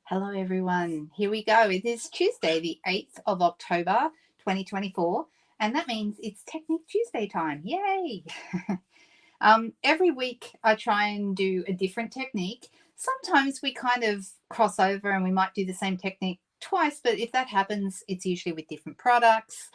Hello everyone, here we go. It is Tuesday the 8th of October 2024 and that means it's Technique Tuesday time. Yay! Every week I try and do a different technique. Sometimes we kind of cross over and we might do the same technique twice, but if that happens, it's usually with different products,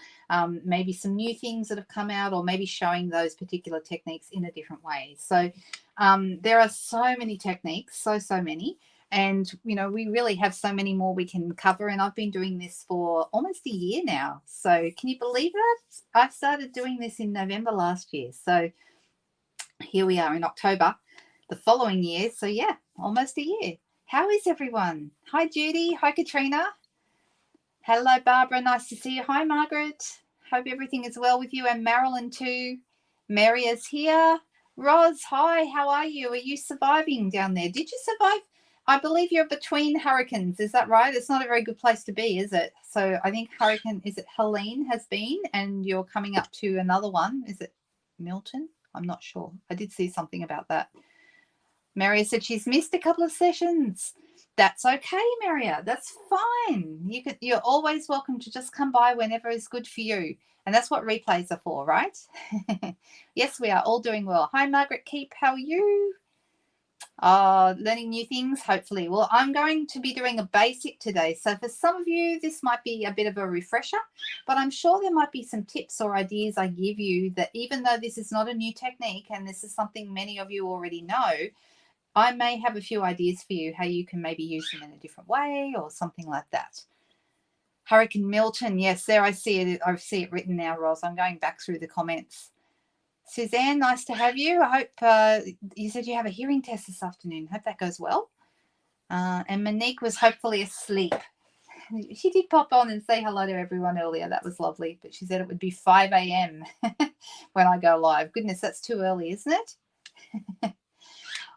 maybe some new things that have come out, or maybe showing those particular techniques in a different way. So there are so many techniques, so many. And, you know, we really have so many more we can cover. And I've been doing this for almost a year now. So can you believe that? I started doing this in November last year. So here we are in October the following year. So yeah, almost a year. How is everyone? Hi, Judy. Hi, Katrina. Hello, Barbara. Nice to see you. Hi, Margaret. Hope everything is well with you. And Marilyn too. Mary is here. Roz, hi. How are you? Are you surviving down there? Did you survive? I believe you're between hurricanes. Is that right? It's not a very good place to be, is it? So I think hurricane, is it Helene has been, and you're coming up to another one. Is it Milton? I'm not sure. I did see something about that. Maria said she's missed a couple of sessions. That's okay, Maria. That's fine. You're always welcome to just come by whenever is good for you. And that's what replays are for, right? Yes, we are all doing well. Hi, Margaret Keep. How are you? Learning new things, hopefully. Well, I'm going to be doing a basic today. So for some of you, this might be a bit of a refresher, but I'm sure there might be some tips or ideas I give you that even though this is not a new technique and this is something many of you already know, I may have a few ideas for you how you can maybe use them in a different way or something like that. Hurricane Milton. Yes, there I see it. I see it written now, Roz. I'm going back through the comments. Suzanne, nice to have you. I hope you said you have a hearing test this afternoon. Hope that goes well. And Monique was hopefully asleep. She did pop on and say hello to everyone earlier. That was lovely. But she said it would be 5 a.m. when I go live. Goodness, that's too early, isn't it?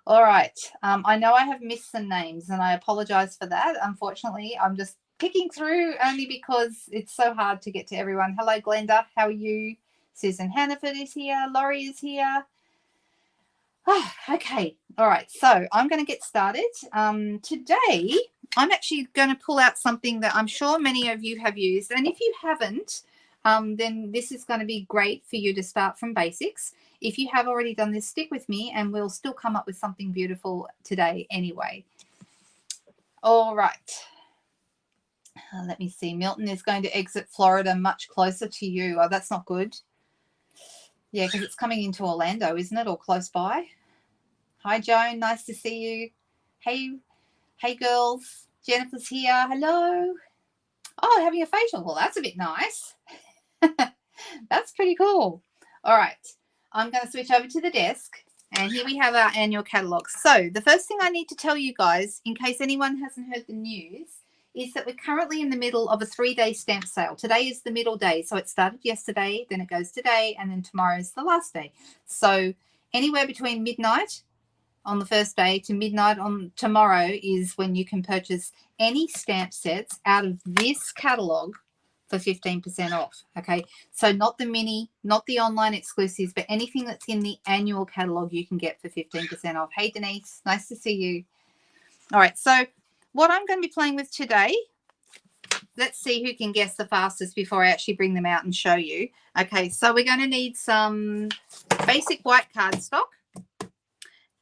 All right. I know I have missed some names and I apologize for that. Unfortunately, I'm just picking through only because it's so hard to get to everyone. Hello, Glenda. How are you? Susan Hannaford is here. Laurie is here. Oh, okay. All right. So I'm going to get started. Today, I'm actually going to pull out something that I'm sure many of you have used. And if you haven't, then this is going to be great for you to start from basics. If you have already done this, stick with me and we'll still come up with something beautiful today anyway. All right. Let me see. Milton is going to exit Florida much closer to you. Oh, that's not good. Yeah, because it's coming into Orlando, isn't it? Or close by. Hi, Joan. Nice to see you. Hey, girls. Jennifer's here. Hello. Oh, having a facial. Well, that's a bit nice. That's pretty cool. All right. I'm going to switch over to the desk. And here we have our annual catalogue. So the first thing I need to tell you guys, in case anyone hasn't heard the news, is that we're currently in the middle of a 3-day stamp sale. Today is the middle day. So it started yesterday, then it goes today, and then tomorrow is the last day. So anywhere between midnight on the first day to midnight on tomorrow is when you can purchase any stamp sets out of this catalogue for 15% off. Okay, so not the mini, not the online exclusives, but anything that's in the annual catalogue you can get for 15% off. Hey, Denise, nice to see you. All right, so what I'm going to be playing with today, let's see who can guess the fastest before I actually bring them out and show you. Okay, so we're going to need some basic white cardstock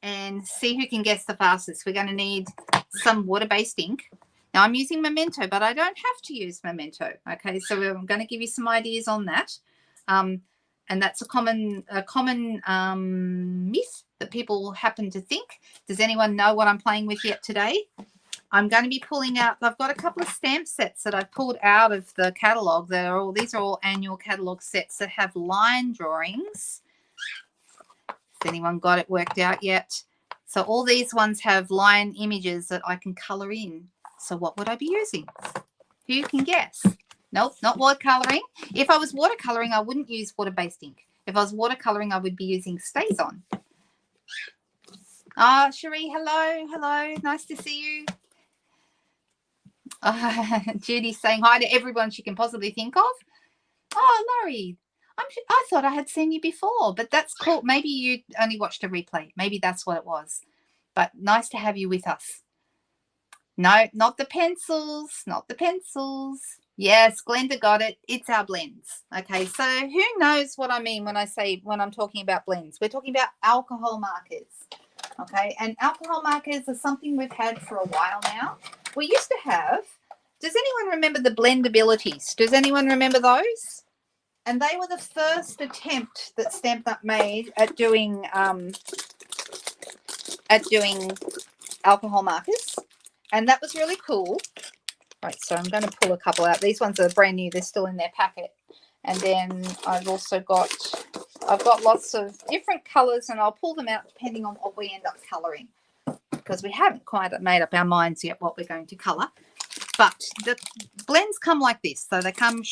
and see who can guess the fastest. We're going to need some water-based ink. Now, I'm using Memento, but I don't have to use Memento. Okay, so I'm going to give you some ideas on that. And that's a common myth that people happen to think. Does anyone know what I'm playing with yet today? I'm going to be pulling out, I've got a couple of stamp sets that I've pulled out of the catalogue. These are all annual catalogue sets that have line drawings. Has anyone got it worked out yet? So all these ones have line images that I can colour in. So what would I be using? Who can guess? Nope, not watercolouring. If I was watercolouring, I wouldn't use water-based ink. If I was watercolouring, I would be using StazOn. Cherie, hello. Nice to see you. Judy's saying hi to everyone she can possibly think of. Oh, Laurie, I thought I had seen you before, but that's cool. Maybe you only watched a replay. Maybe that's what it was. But nice to have you with us. No, not the pencils, not the pencils. Yes, Glenda got it. It's our blends. Okay, so who knows what I mean when I say, when I'm talking about blends? We're talking about alcohol markers. Okay, and alcohol markers are something we've had for a while now. We used to have, does anyone remember the blendabilities? Does anyone remember those? And they were the first attempt that Stampin' Up made at doing alcohol markers. And that was really cool. Right, so I'm going to pull a couple out. These ones are brand new. They're still in their packet. And then I've got lots of different colours, and I'll pull them out depending on what we end up colouring, because we haven't quite made up our minds yet what we're going to colour. But the blends come like this. So they come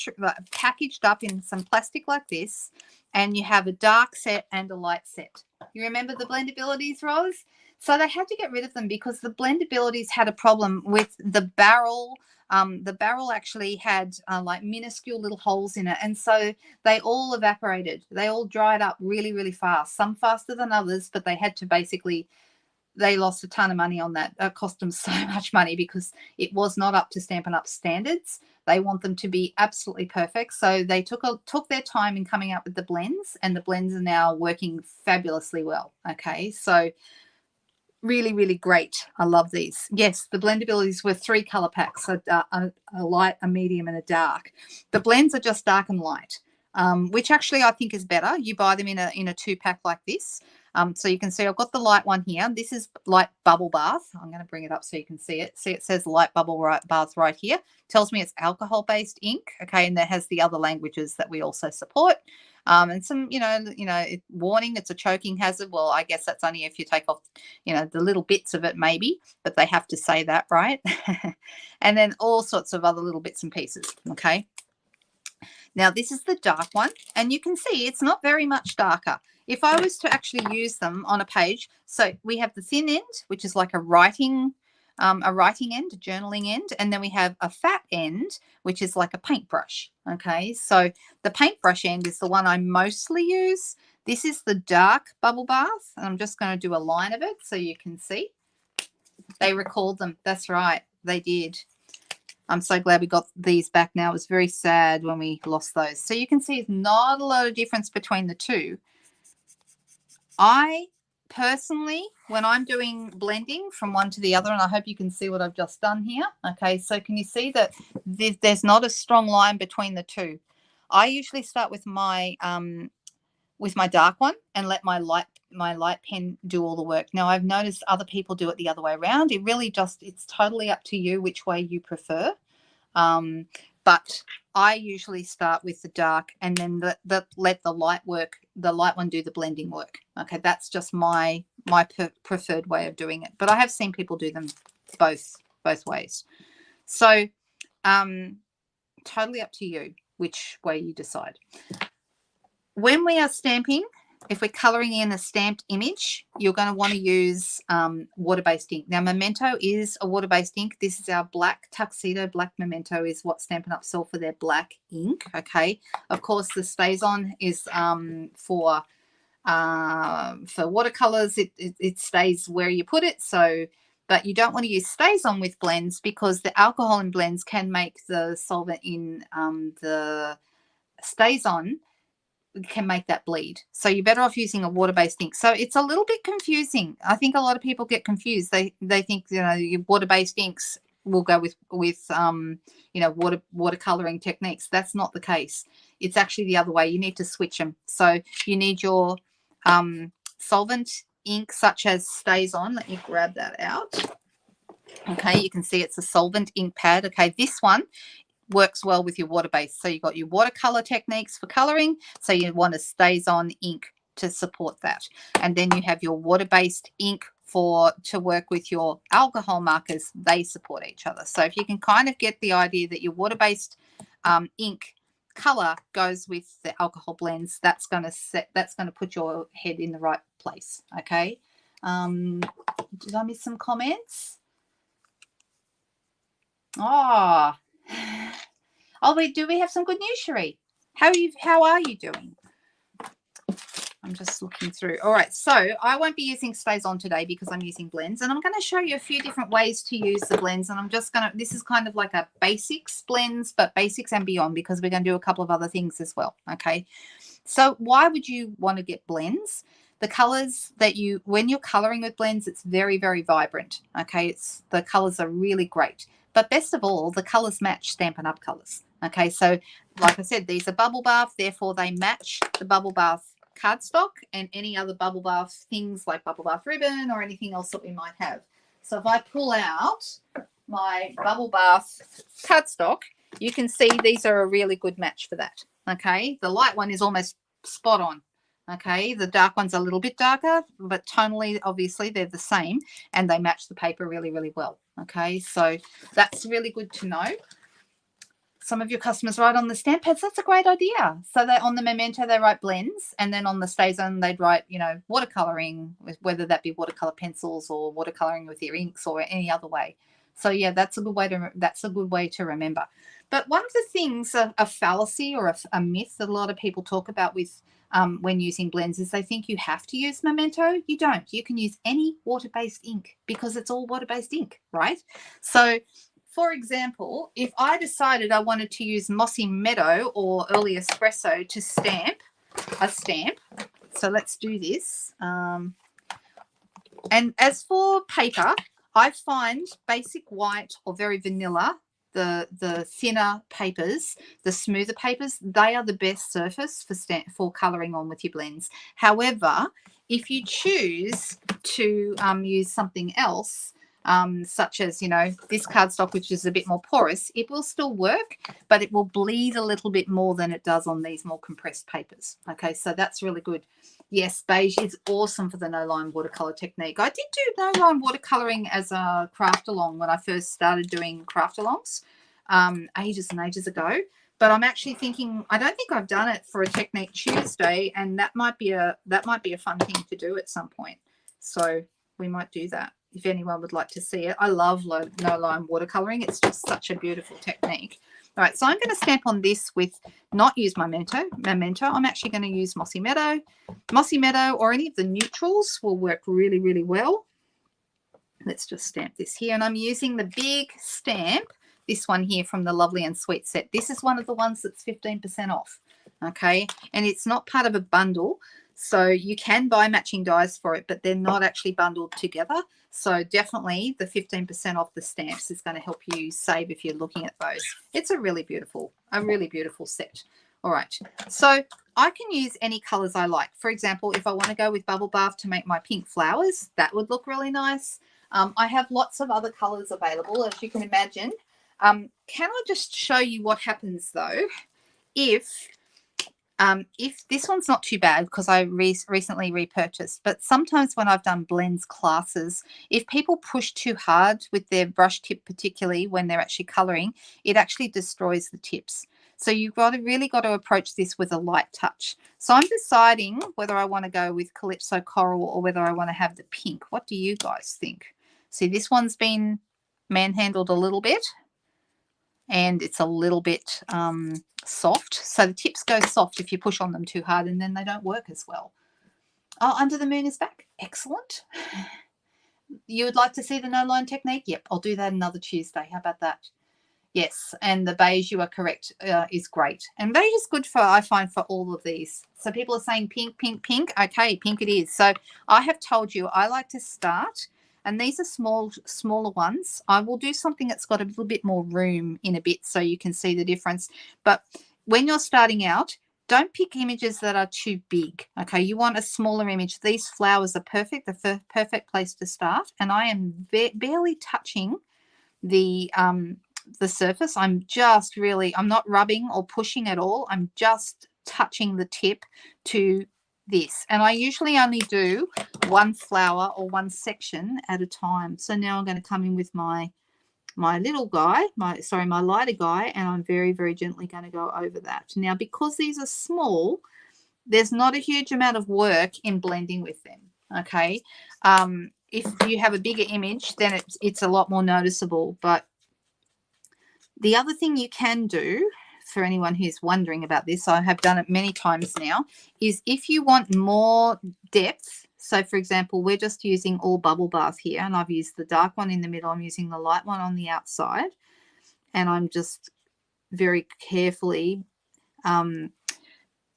packaged up in some plastic like this, and you have a dark set and a light set. You remember the blendabilities, Roz? So they had to get rid of them because the blendabilities had a problem with the barrel. The barrel actually had like minuscule little holes in it, and so they all evaporated. They all dried up really, really fast, some faster than others, but they had to basically, they lost a ton of money on that. It cost them so much money because it was not up to Stampin' Up standards. They want them to be absolutely perfect. So they took their time in coming up with the blends, and the blends are now working fabulously well. Okay, so really, really great. I love these. Yes, the blendabilities were 3 color packs, a light, a medium, and a dark. The blends are just dark and light, which actually I think is better. You buy them in a 2-pack like this. So you can see I've got the light one here. This is light bubble bath. I'm going to bring it up so you can see it. See, it says light bubble bath right here. Tells me it's alcohol-based ink. Okay, and that has the other languages that we also support. And some, warning, it's a choking hazard. Well, I guess that's only if you take off, the little bits of it maybe, but they have to say that, right? And then all sorts of other little bits and pieces. Okay. Now this is the dark one, and you can see it's not very much darker. If I was to actually use them on a page, so we have the thin end, which is like a writing end, a journaling end, and then we have a fat end, which is like a paintbrush. Okay, so the paintbrush end is the one I mostly use. This is the dark bubble bath, and I'm just going to do a line of it so you can see. They recalled them. That's right, they did. I'm so glad we got these back now. It was very sad when we lost those. So you can see it's not a lot of difference between the two. I personally, when I'm doing blending from one to the other, and I hope you can see what I've just done here. Okay, so can you see that there's not a strong line between the two? I usually start with my dark one and let my light pen do all the work. Now I've noticed other people do it the other way around. It really it's totally up to you which way you prefer. But I usually start with the dark and then let the light one do the blending work. Okay, that's just my preferred way of doing it. But I have seen people do them both ways. So totally up to you which way you decide. When we are stamping, if we're colouring in a stamped image, you're going to want to use water-based ink. Now, Memento is a water-based ink. This is our black tuxedo. Black Memento is what Stampin' Up sell for their black ink. Okay. Of course, the StazOn is for watercolors. It stays where you put it. So, but you don't want to use StazOn with blends because the alcohol in blends can make the solvent in the StazOn can make that bleed. So you're better off using a water-based ink. So it's a little bit confusing. I think a lot of people get confused. They think your water-based inks will go with watercoloring techniques. That's not the case. It's actually the other way. You need to switch them. So you need your solvent ink such as StazOn. Let me grab that out. Okay, you can see it's a solvent ink pad. Okay, this one works well with your water-based. So you've got your watercolor techniques for coloring. So you want a StazOn ink to support that. And then you have your water-based ink to work with your alcohol markers. They support each other. So if you can kind of get the idea that your water-based ink color goes with the alcohol blends, that's going to put your head in the right place. Okay. Did I miss some comments? Oh, do we have some good news, Cherie? How are you doing? I'm just looking through. All right, so I won't be using Stays On today because I'm using blends, and I'm going to show you a few different ways to use the blends, and I'm just going to, this is kind of like a basics blends, but basics and beyond, because we're going to do a couple of other things as well, okay? So why would you want to get blends? The colors that you, when you're coloring with blends, it's very, very vibrant, okay? It's, the colors are really great. But best of all, the colors match Stampin' Up colors, okay? So like I said, these are bubble bath, therefore they match the bubble bath cardstock and any other bubble bath things like bubble bath ribbon or anything else that we might have. So if I pull out my bubble bath cardstock, you can see these are a really good match for that, okay? The light one is almost spot on, okay? The dark one's a little bit darker, but tonally, obviously, they're the same, and they match the paper really, really well, okay? So that's really good to know. Some of your customers write on the stamp pads. That's a great idea. So they, on the memento, they write blends, and then on the Stays On, they'd write, you know, watercoloring, whether that be watercolor pencils or watercoloring with your inks or any other way. So yeah, that's a good way to remember. But one of the things, a fallacy or a myth that a lot of people talk about with when using blends is they think you have to use memento. You don't. You can use any water-based ink because it's all water-based ink, right? So for example, if I decided I wanted to use Mossy Meadow or Early Espresso to stamp a stamp, so let's do this. And as for paper, I find basic white or very vanilla, the thinner papers, the smoother papers, they are the best surface for colouring on with your blends. However, if you choose to use something else, such as, you know, this cardstock, which is a bit more porous, it will still work, but it will bleed a little bit more than it does on these more compressed papers. Okay, so that's really good. Yes, beige is awesome for the no-line watercolor technique. I did do no-line watercoloring as a craft along when I first started doing craft alongs ages and ages ago. But I'm actually thinking, I don't think I've done it for a Technique Tuesday, and that might be a fun thing to do at some point. So we might do that if anyone would like to see it. I love no-line watercoloring. It's just such a beautiful technique. All right, so I'm going to stamp on this with not use memento. I'm actually going to use Mossy Meadow. Mossy Meadow or any of the neutrals will work really, really well. Let's just stamp this here. And I'm using the big stamp, this one here from the Lovely and Sweet set. This is one of the ones that's 15% off, okay? And it's not part of a bundle, so you can buy matching dies for it, but they're not actually bundled together. So definitely the 15% off the stamps is going to help you save if you're looking at those. It's a really beautiful set. All right, so I can use any colors I like. For example, if I want to go with Bubble Bath to make my pink flowers, that would look really nice. I have lots of other colors available, as you can imagine. Can I just show you what happens though if this one's not too bad because I recently repurchased, but sometimes when I've done blends classes, if people push too hard with their brush tip, particularly when they're actually coloring, it actually destroys the tips. So you've really got to approach this with a light touch. So I'm deciding whether I want to go with Calypso Coral or whether I want to have the pink. What do you guys think? See, this one's been manhandled a little bit, and it's a little bit soft. So the tips go soft if you push on them too hard, and then they don't work as well. Oh, Under the Moon is back. Excellent. You would like to see the no-line technique? Yep, I'll do that another Tuesday. How about that? Yes, and the beige, you are correct, is great. And beige is good for, I find, for all of these. So people are saying pink, pink, pink. Okay, pink it is. So I have told you I like to start, and these are smaller ones. I will do something that's got a little bit more room in a bit so you can see the difference. But when you're starting out, don't pick images that are too big, okay? You want a smaller image. These flowers are perfect, the perfect place to start. And I am barely touching the surface. I'm not rubbing or pushing at all. I'm just touching the tip to this. And I usually only do one flower or one section at a time. So now I'm going to come in with my little guy, my lighter guy, and I'm very, very gently going to go over that. Now, because these are small, there's not a huge amount of work in blending with them, okay? If you have a bigger image, then it's a lot more noticeable. But the other thing you can do for anyone who's wondering about this, I have done it many times now, is if you want more depth, so for example, we're just using all bubble bath here, and I've used the dark one in the middle, I'm using the light one on the outside, and I'm just very carefully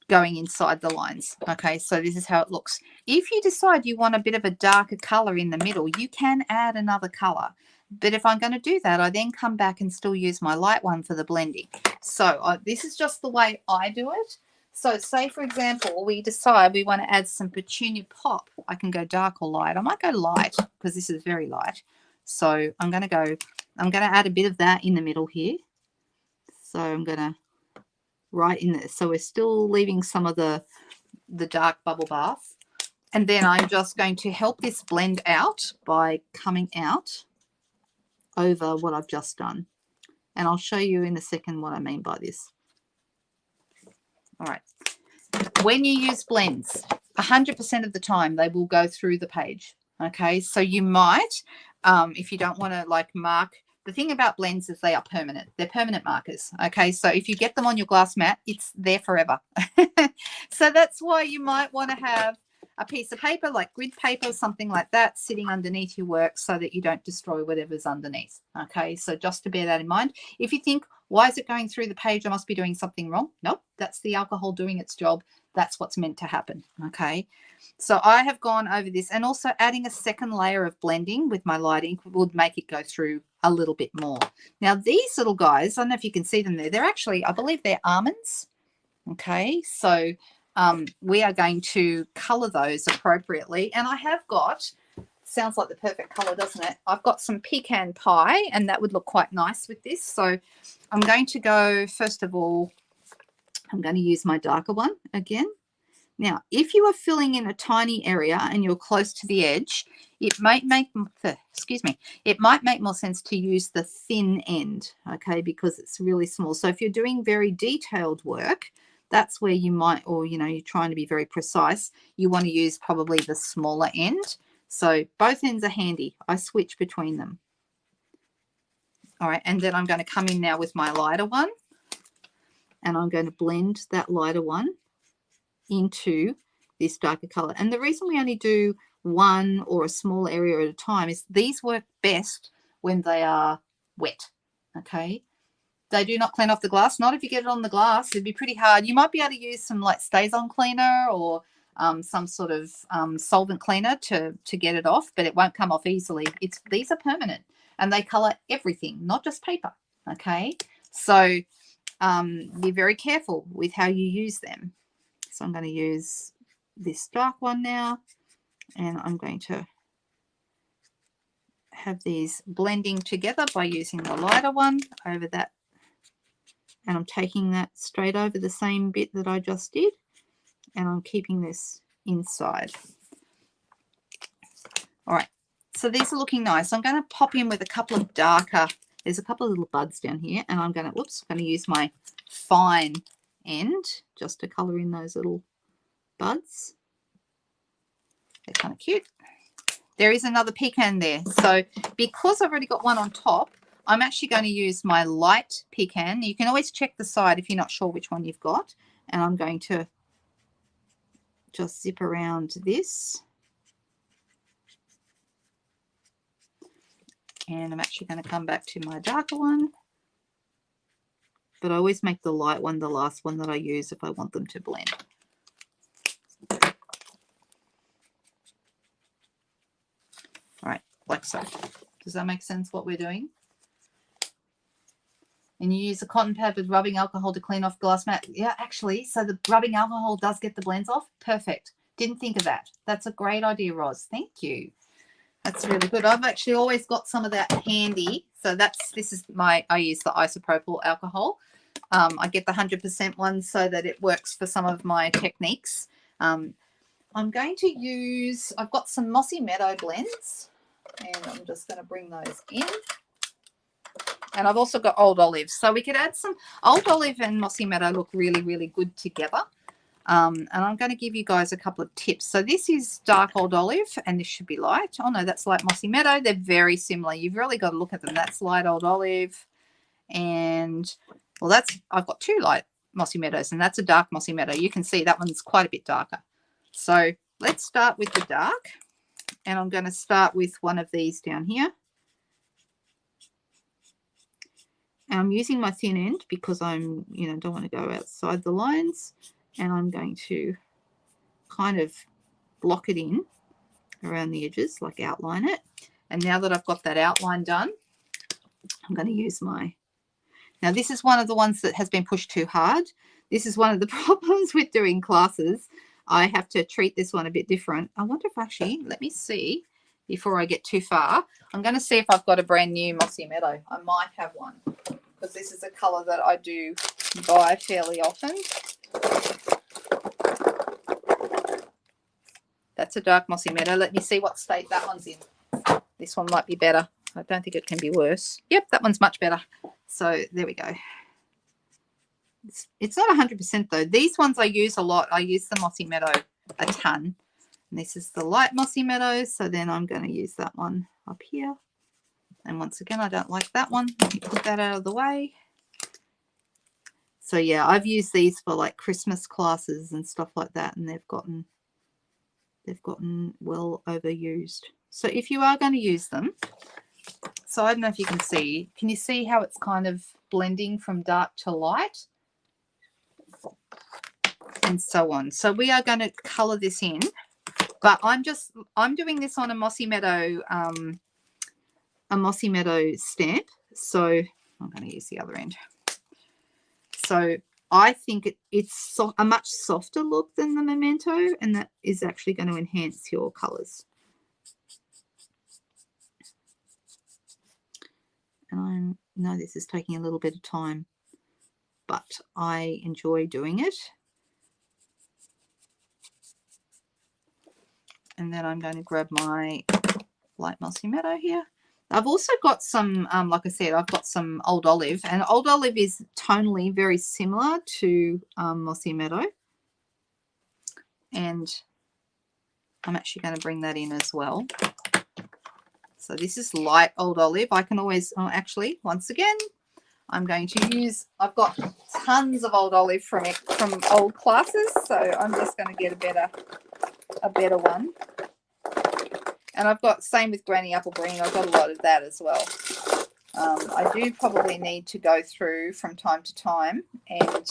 going inside the lines. Okay, so this is how it looks. If you decide you want a bit of a darker color in the middle, you can add another color. But if I'm going to do that, I then come back and still use my light one for the blending. So this is just the way I do it. So say, for example, we decide we want to add some petunia pop. I can go dark or light. I might go light because this is very light. So I'm going to add a bit of that in the middle here. So I'm going to right in there. So we're still leaving some of the dark bubble bath. And then I'm just going to help this blend out by coming out over what I've just done. And I'll show you in a second what I mean by this. All right. When you use blends, 100% of the time they will go through the page. Okay, so you might, if you don't want to like mark, the thing about blends is they are permanent. They're permanent markers. Okay, so if you get them on your glass mat, it's there forever. So that's why you might want to have a piece of paper like grid paper, something like that, sitting underneath your work so that you don't destroy whatever's underneath. Okay, so just to bear that in mind. If you think, why is it going through the page? I must be doing something wrong. Nope, that's the alcohol doing its job. That's what's meant to happen. Okay, so I have gone over this, and also adding a second layer of blending with my light ink would make it go through a little bit more. Now these little guys, I don't know if you can see them there, they're actually, I believe they're almonds. Okay, so we are going to color those appropriately, and I have got, sounds like the perfect color, doesn't it? I've got some pecan pie, and that would look quite nice with this. So I'm going to go, first of all, I'm going to use my darker one again. Now, if you are filling in a tiny area and you're close to the edge, it might make, it might make more sense to use the thin end, okay, because it's really small. So if you're doing very detailed work, that's where you might, or, you know, you're trying to be very precise, you want to use probably the smaller end. So both ends are handy. I switch between them. All right, and then I'm going to come in now with my lighter one, and I'm going to blend that lighter one into this darker color. And the reason we only do one or a small area at a time is these work best when they are wet. Okay, they do not clean off the glass. Not if you get it on the glass. It'd be pretty hard. You might be able to use some like stays-on cleaner or some sort of solvent cleaner to get it off, but it won't come off easily. These are permanent, and they color everything, not just paper. Okay, so be very careful with how you use them. So I'm going to use this dark one now, and I'm going to have these blending together by using the lighter one over that, and I'm taking that straight over the same bit that I just did, and I'm keeping this inside. All right, so these are looking nice. I'm going to pop in with a couple of darker, there's a couple of little buds down here, and I'm going to use my fine end just to color in those little buds. They're kind of cute. There is another pecan there. So because I've already got one on top, I'm actually going to use my light pecan. You can always check the side if you're not sure which one you've got. And I'm going to just zip around this. And I'm actually going to come back to my darker one. But I always make the light one the last one that I use if I want them to blend. All right, like so. Does that make sense what we're doing? And you use a cotton pad with rubbing alcohol to clean off glass mat. Yeah, actually, so the rubbing alcohol does get the blends off. Perfect. Didn't think of that. That's a great idea, Roz. Thank you. That's really good. I've actually always got some of that handy. So I use the isopropyl alcohol. I get the 100% one so that it works for some of my techniques. I'm going to use, I've got some Mossy Meadow blends, and I'm just going to bring those in. And I've also got Old Olive. So we could add some Old Olive and Mossy Meadow look really, really good together. And I'm going to give you guys a couple of tips. So this is dark Old Olive, and this should be light. Oh, no, that's light Mossy Meadow. They're very similar. You've really got to look at them. That's light Old Olive, and Well, I've got two light Mossy Meadows, and that's a dark Mossy Meadow. You can see that one's quite a bit darker. So let's start with the dark, and I'm going to start with one of these down here. And I'm using my thin end because I'm, don't want to go outside the lines, and I'm going to kind of block it in around the edges, like outline it. And now that I've got that outline done, I'm going to use now this is one of the ones that has been pushed too hard. This is one of the problems with doing classes. I have to treat this one a bit different. I wonder if actually, let me see before I get too far. I'm going to see if I've got a brand new Mossy Meadow. I might have one because this is a color that I do buy fairly often. That's a dark Mossy Meadow. Let me see what state that one's in. This one might be better. I don't think it can be worse. Yep, that one's much better. So there we go. It's not 100% though. These ones I use a lot. I use the Mossy Meadow a ton. And this is the light Mossy Meadow. So then I'm going to use that one up here. And once again, I don't like that one. Let me put that out of the way. So yeah, I've used these for like Christmas classes and stuff like that. And they've gotten well overused. So if you are going to use them, so I don't know if you can you see how it's kind of blending from dark to light and so on. So we are going to color this in, but I'm doing this on a Mossy Meadow stamp. So I'm going to use the other end. So I think it's a much softer look than the Memento, and that is actually going to enhance your colors. And I know this is taking a little bit of time, but I enjoy doing it. And then I'm going to grab my light Mossy Meadow here. I've also got some, like I said, I've got some Old Olive. And Old Olive is tonally very similar to Mossy Meadow. And I'm actually going to bring that in as well. So this is light Old Olive. I can always, actually, once again, I'm going to use, I've got tons of Old Olive from old classes. So I'm just going to get a better one. And I've got, same with Granny Apple Green, I've got a lot of that as well. I do probably need to go through from time to time and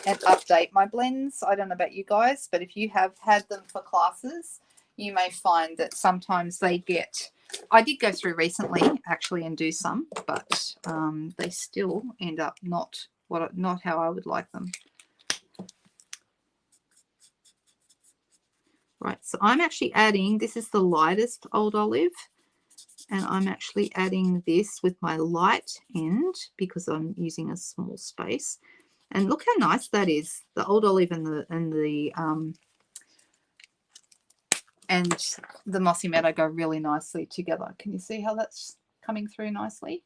update my blends. I don't know about you guys, but if you have had them for classes, you may find that sometimes they get, I did go through recently actually and do some, but they still end up not how I would like them. Right, so I'm actually adding, this is the lightest Old Olive, and I'm actually adding this with my light end because I'm using a small space. And look how nice that is. The Old Olive and the Mossy Meadow go really nicely together. Can you see how that's coming through nicely?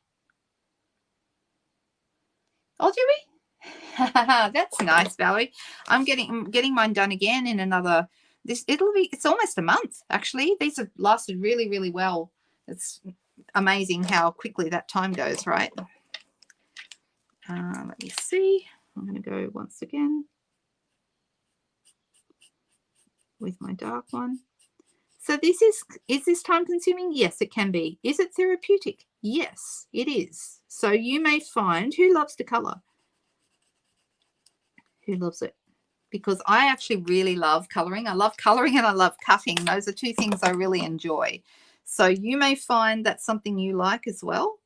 Oh, do we? That's nice, Valerie. I'm getting mine done again in another. It's almost a month actually. These have lasted really, really well. It's amazing how quickly that time goes, right? Let me see. I'm going to go once again with my dark one. So is this time consuming? Yes, it can be. Is it therapeutic? Yes, it is. So you may find, who loves to color? Who loves it? Because I actually really love coloring. I love coloring and I love cutting. Those are two things I really enjoy. So you may find that's something you like as well.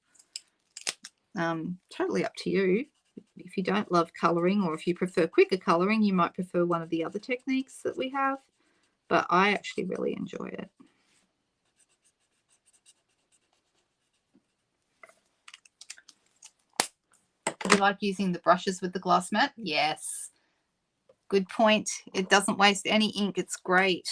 Totally up to you. If you don't love coloring, or if you prefer quicker coloring, you might prefer one of the other techniques that we have. But I actually really enjoy it. You like using the brushes with the glass mat? Yes. Good point. It doesn't waste any ink. It's great.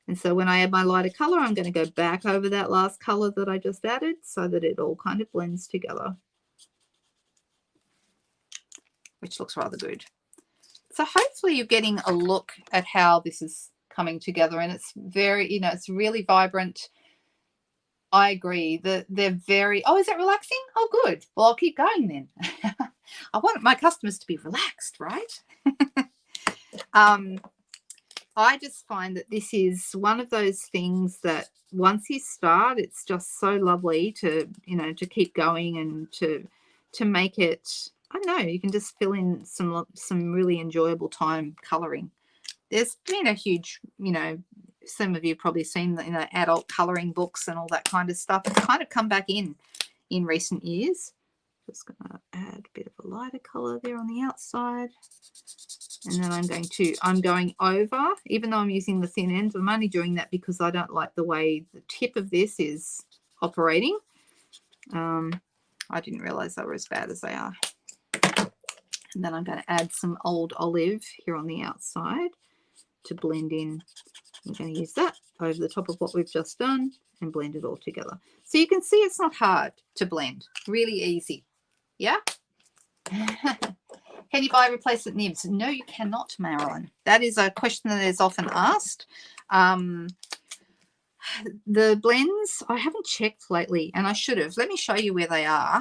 And so when I add my lighter color, I'm going to go back over that last color that I just added so that it all kind of blends together, which looks rather good. So hopefully you're getting a look at how this is coming together, and it's very, it's really vibrant. I agree. They're very, oh, is that relaxing? Oh, good. Well, I'll keep going then. I want my customers to be relaxed, right? I just find that this is one of those things that once you start, it's just so lovely to, you know, to keep going and to make it, I don't know, you can just fill in some really enjoyable time coloring. There's been a huge, you know, some of you have probably seen the, you know, adult coloring books and all that kind of stuff. It's kind of come back in recent years. Just going to add a bit of a lighter color there on the outside. And then I'm going over, even though I'm using the thin end, I'm only doing that because I don't like the way the tip of this is operating. I didn't realize they were as bad as they are. And then I'm going to add some old olive here on the outside to blend in. I'm going to use that over the top of what we've just done and blend it all together. So you can see it's not hard to blend, really easy. Yeah. Can you buy replacement nibs? No, you cannot, Marilyn. That is a question that is often asked. The blends, I haven't checked lately, and I should have. Let me show you where they are.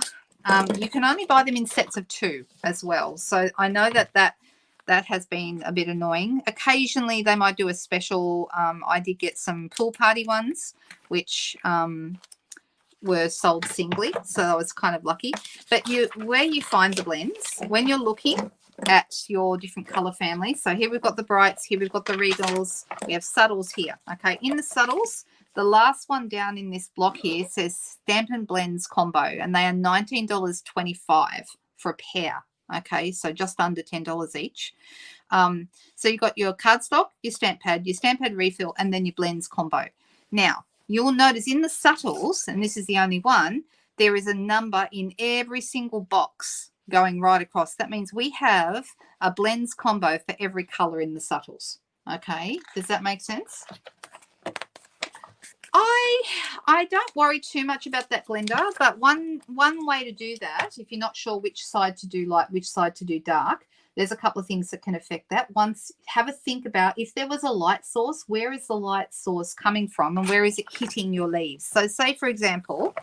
You can only buy them in sets of 2 as well. So I know that has been a bit annoying. Occasionally, they might do a special. I did get some pool party ones, which were sold singly, so I was kind of lucky. But where you find the blends, when you're looking at your different color families, so here we've got the brights, here we've got the regals, we have subtles here. Okay, in the subtles, the last one down in this block here says Stampin Blends combo, and they are $19.25 for a pair. Okay, so just under $10 each. So you've got your cardstock, your stamp pad refill, and then your blends combo. Now, you'll notice in the subtles, and this is the only one, there is a number in every single box going right across. That means we have a blends combo for every color in the subtles. Okay, does that make sense? I don't worry too much about that blender, but one way to do that, if you're not sure which side to do light, which side to do dark, there's a couple of things that can affect that. Once, have a think about if there was a light source, where is the light source coming from and where is it hitting your leaves? So say, for example,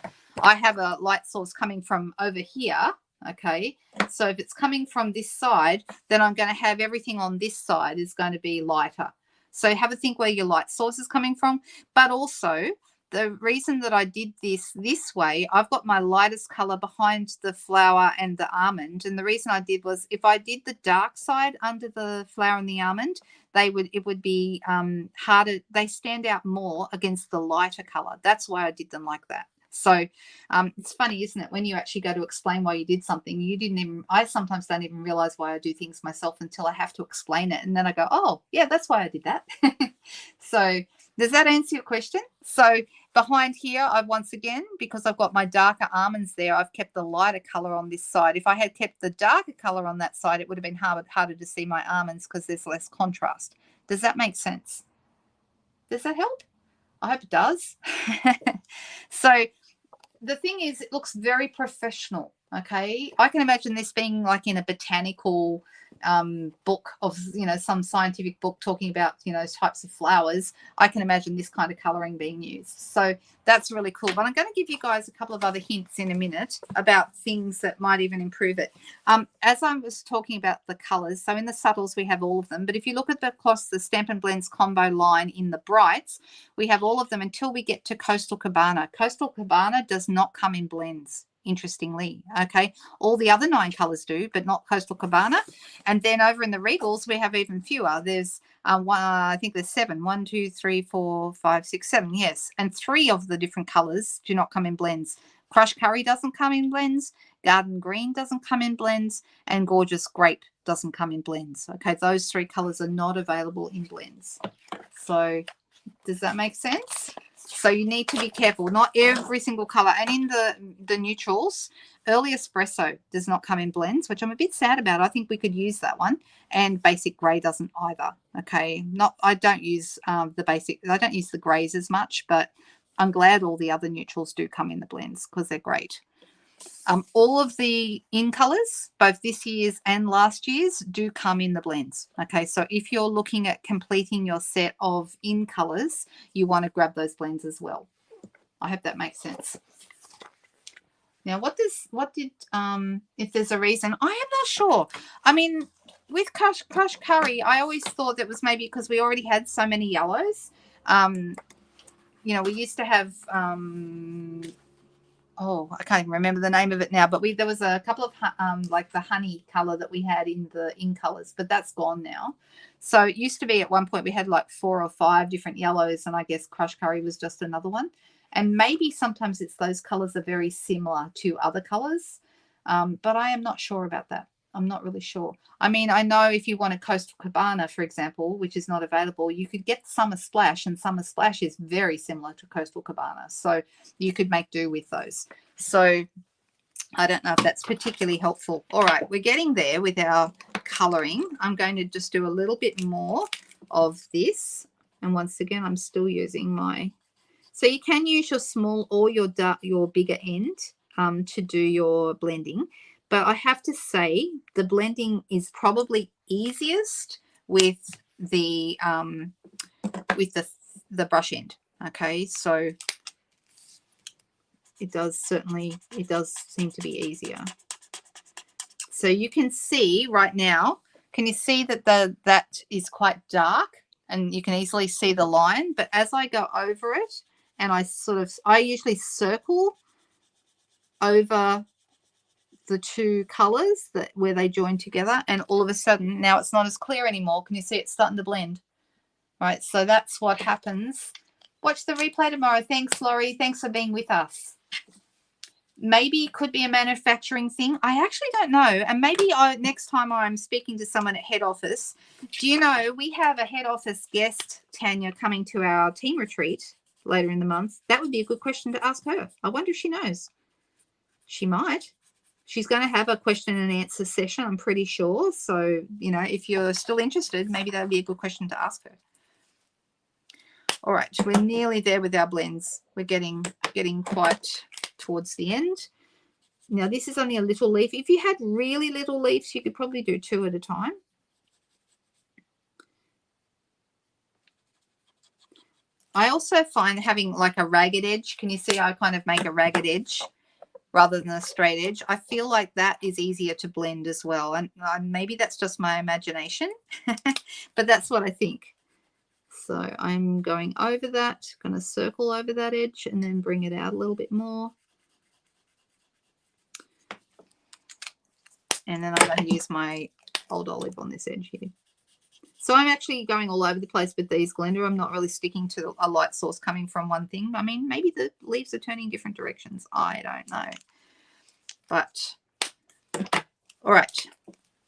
I have a light source coming from over here, okay? So if it's coming from this side, then I'm going to have everything on this side is going to be lighter. So have a think where your light source is coming from, but also the reason that I did this way, I've got my lightest color behind the flower and the almond. And the reason I did was if I did the dark side under the flower and the almond, it would be harder. They stand out more against the lighter color. That's why I did them like that. So it's funny, isn't it? When you actually go to explain why you did something, I sometimes don't even realize why I do things myself until I have to explain it. And then I go, oh, yeah, that's why I did that. So does that answer your question? So behind here, I've once again, because I've got my darker almonds there, I've kept the lighter color on this side. If I had kept the darker color on that side, it would have been harder to see my almonds because there's less contrast. Does that make sense? Does that help? I hope it does. So the thing is, it looks very professional. Okay, I can imagine this being like in a botanical book of, you know, some scientific book talking about, you know, types of flowers. I can imagine this kind of coloring being used. So that's really cool. But I'm going to give you guys a couple of other hints in a minute about things that might even improve it. As I was talking about the colors, so in the subtles we have all of them, but if you look at across the Stampin' Blends combo line in the brights, we have all of them until we get to Coastal Cabana. Coastal Cabana does not come in blends, interestingly. Okay, all the other 9 colors do, but not Coastal Cabana. And then over in the regals we have even fewer. There's I think there's 7. 1, 2, 3, 4, 5, 6, 7. Yes, and 3 of the different colors do not come in blends. Crushed Curry doesn't come in blends, Garden Green doesn't come in blends, and Gorgeous Grape doesn't come in blends. Okay, those 3 colors are not available in blends. So does that make sense? So you need to be careful. Not every single color. And in the neutrals, Early Espresso does not come in blends, which I'm a bit sad about. I think we could use that one. And Basic Grey doesn't either. Okay, I don't use the greys as much, but I'm glad all the other neutrals do come in the blends because they're great. All of the in colors, both this year's and last year's, do come in the blends. Okay, so if you're looking at completing your set of in colors, you want to grab those blends as well. I hope that makes sense. Now, what did, if there's a reason, I am not sure. I mean, with crushed curry, I always thought that was maybe because we already had so many yellows. You know, we used to have, oh, I can't even remember the name of it now, but there was a couple of, like the honey color that we had in the colors, but that's gone now. So it used to be at one point we had like 4 or 5 different yellows, and I guess crushed curry was just another one. And maybe sometimes it's those colors are very similar to other colors, but I am not sure about that. I'm not really sure. I mean, I know if you want a Coastal Cabana, for example, which is not available, you could get Summer Splash, and Summer Splash is very similar to Coastal Cabana. So you could make do with those. So I don't know if that's particularly helpful. All right, we're getting there with our coloring. I'm going to just do a little bit more of this. And once again, I'm still using my... So you can use your small or your bigger end to do your blending. But I have to say the blending is probably easiest with the brush end. Okay, so it does seem to be easier. So you can see right now, can you see that that is quite dark, and you can easily see the line, but as I go over it and I usually circle over the two colors where they join together, and all of a sudden now it's not as clear anymore. Can you see it's starting to blend? Right, so that's what happens. Watch the replay tomorrow. Thanks, Laurie. Thanks for being with us. Maybe it could be a manufacturing thing. I actually don't know. And maybe next time I'm speaking to someone at head office, do you know we have a head office guest, Tanya, coming to our team retreat later in the month? That would be a good question to ask her. I wonder if she knows. She might. She's going to have a question and answer session, I'm pretty sure. So, you know, if you're still interested, maybe that would be a good question to ask her. All right, we're nearly there with our blends. We're getting quite towards the end. Now, this is only a little leaf. If you had really little leaves, you could probably do 2 at a time. I also find having like a ragged edge, can you see I kind of make a ragged edge rather than a straight edge? I feel like that is easier to blend as well. And maybe that's just my imagination, but that's what I think. So I'm going over that, going to circle over that edge and then bring it out a little bit more. And then I'm going to use my old olive on this edge here. So I'm actually going all over the place with these, Glenda. I'm not really sticking to a light source coming from one thing. I mean, maybe the leaves are turning different directions. I don't know. But, all right.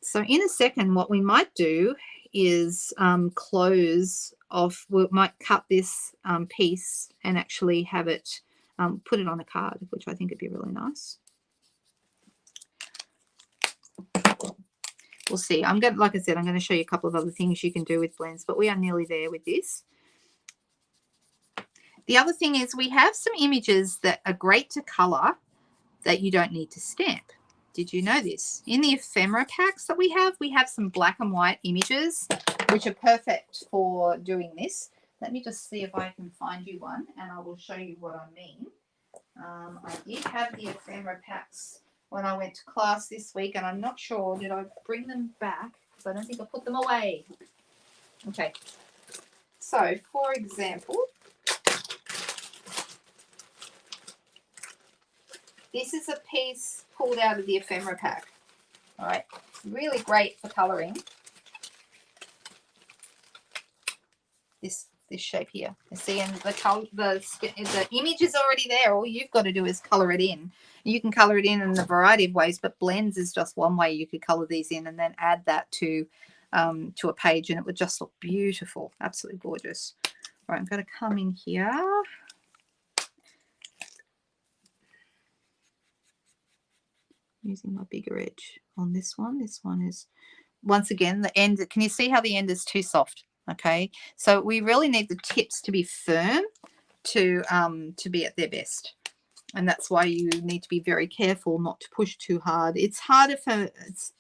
So in a second, what we might do is close off. We might cut this piece and actually have it, put it on a card, which I think would be really nice. We'll see. I'm going, like I said, I'm going to show you a couple of other things you can do with blends, but we are nearly there with this. The other thing is we have some images that are great to color that you don't need to stamp. Did you know this? In the ephemera packs that we have some black and white images, which are perfect for doing this. Let me just see if I can find you one, and I will show you what I mean. I did have the ephemera packs when I went to class this week, and I'm not sure, did I bring them back? Because I don't think I put them away. Okay. So, for example, this is a piece pulled out of the ephemera pack. All right. Really great for colouring. This shape here. You see, and the image is already there. All you've got to do is colour it in. You can colour it in a variety of ways, but blends is just one way you could colour these in and then add that to a page, and it would just look beautiful. Absolutely gorgeous. All right, I'm going to come in here. Using my bigger edge on this one. This one is, once again, the end. Can you see how the end is too soft? Okay, so we really need the tips to be firm to be at their best, and that's why you need to be very careful not to push too hard. It's harder for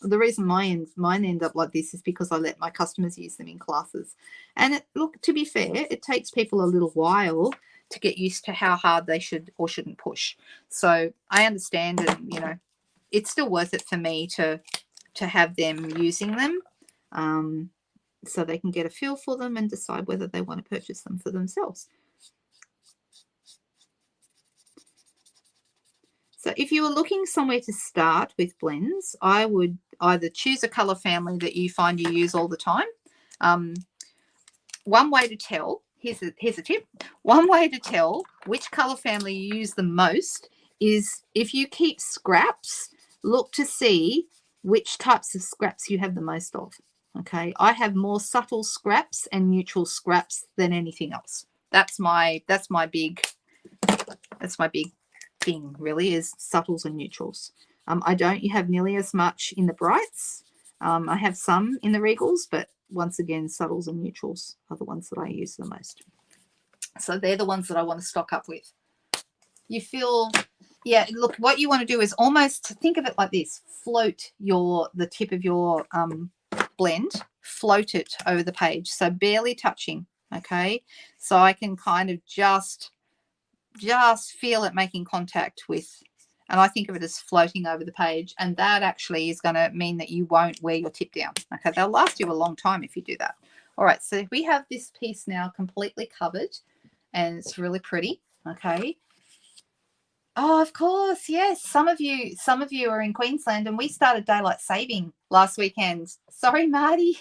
the reason mine end up like this is because I let my customers use them in classes, and look, to be fair, it takes people a little while to get used to how hard they should or shouldn't push. So I understand, and you know, it's still worth it for me to have them using them, so they can get a feel for them and decide whether they want to purchase them for themselves. So if you were looking somewhere to start with blends, I would either choose a color family that you find you use all the time. One way to tell, here's a tip. One way to tell which color family you use the most is if you keep scraps, look to see which types of scraps you have the most of. Okay, I have more subtle scraps and neutral scraps than anything else. That's my big thing, really, is subtles and neutrals. I don't have nearly as much in the brights. I have some in the regals, but once again, subtles and neutrals are the ones that I use the most. So they're the ones that I want to stock up with. You feel, yeah, look, what you want to do is almost think of it like this. Float the tip of your blend, float it over the page, so barely touching, okay? So I can kind of just feel it making contact with, and I think of it as floating over the page, and that actually is going to mean that you won't wear your tip down. Okay, they'll last you a long time if you do that. All right, so we have this piece now completely covered, and it's really pretty. Okay. Oh, of course, yes. Some of you are in Queensland, and we started daylight saving last weekend. Sorry, Marty.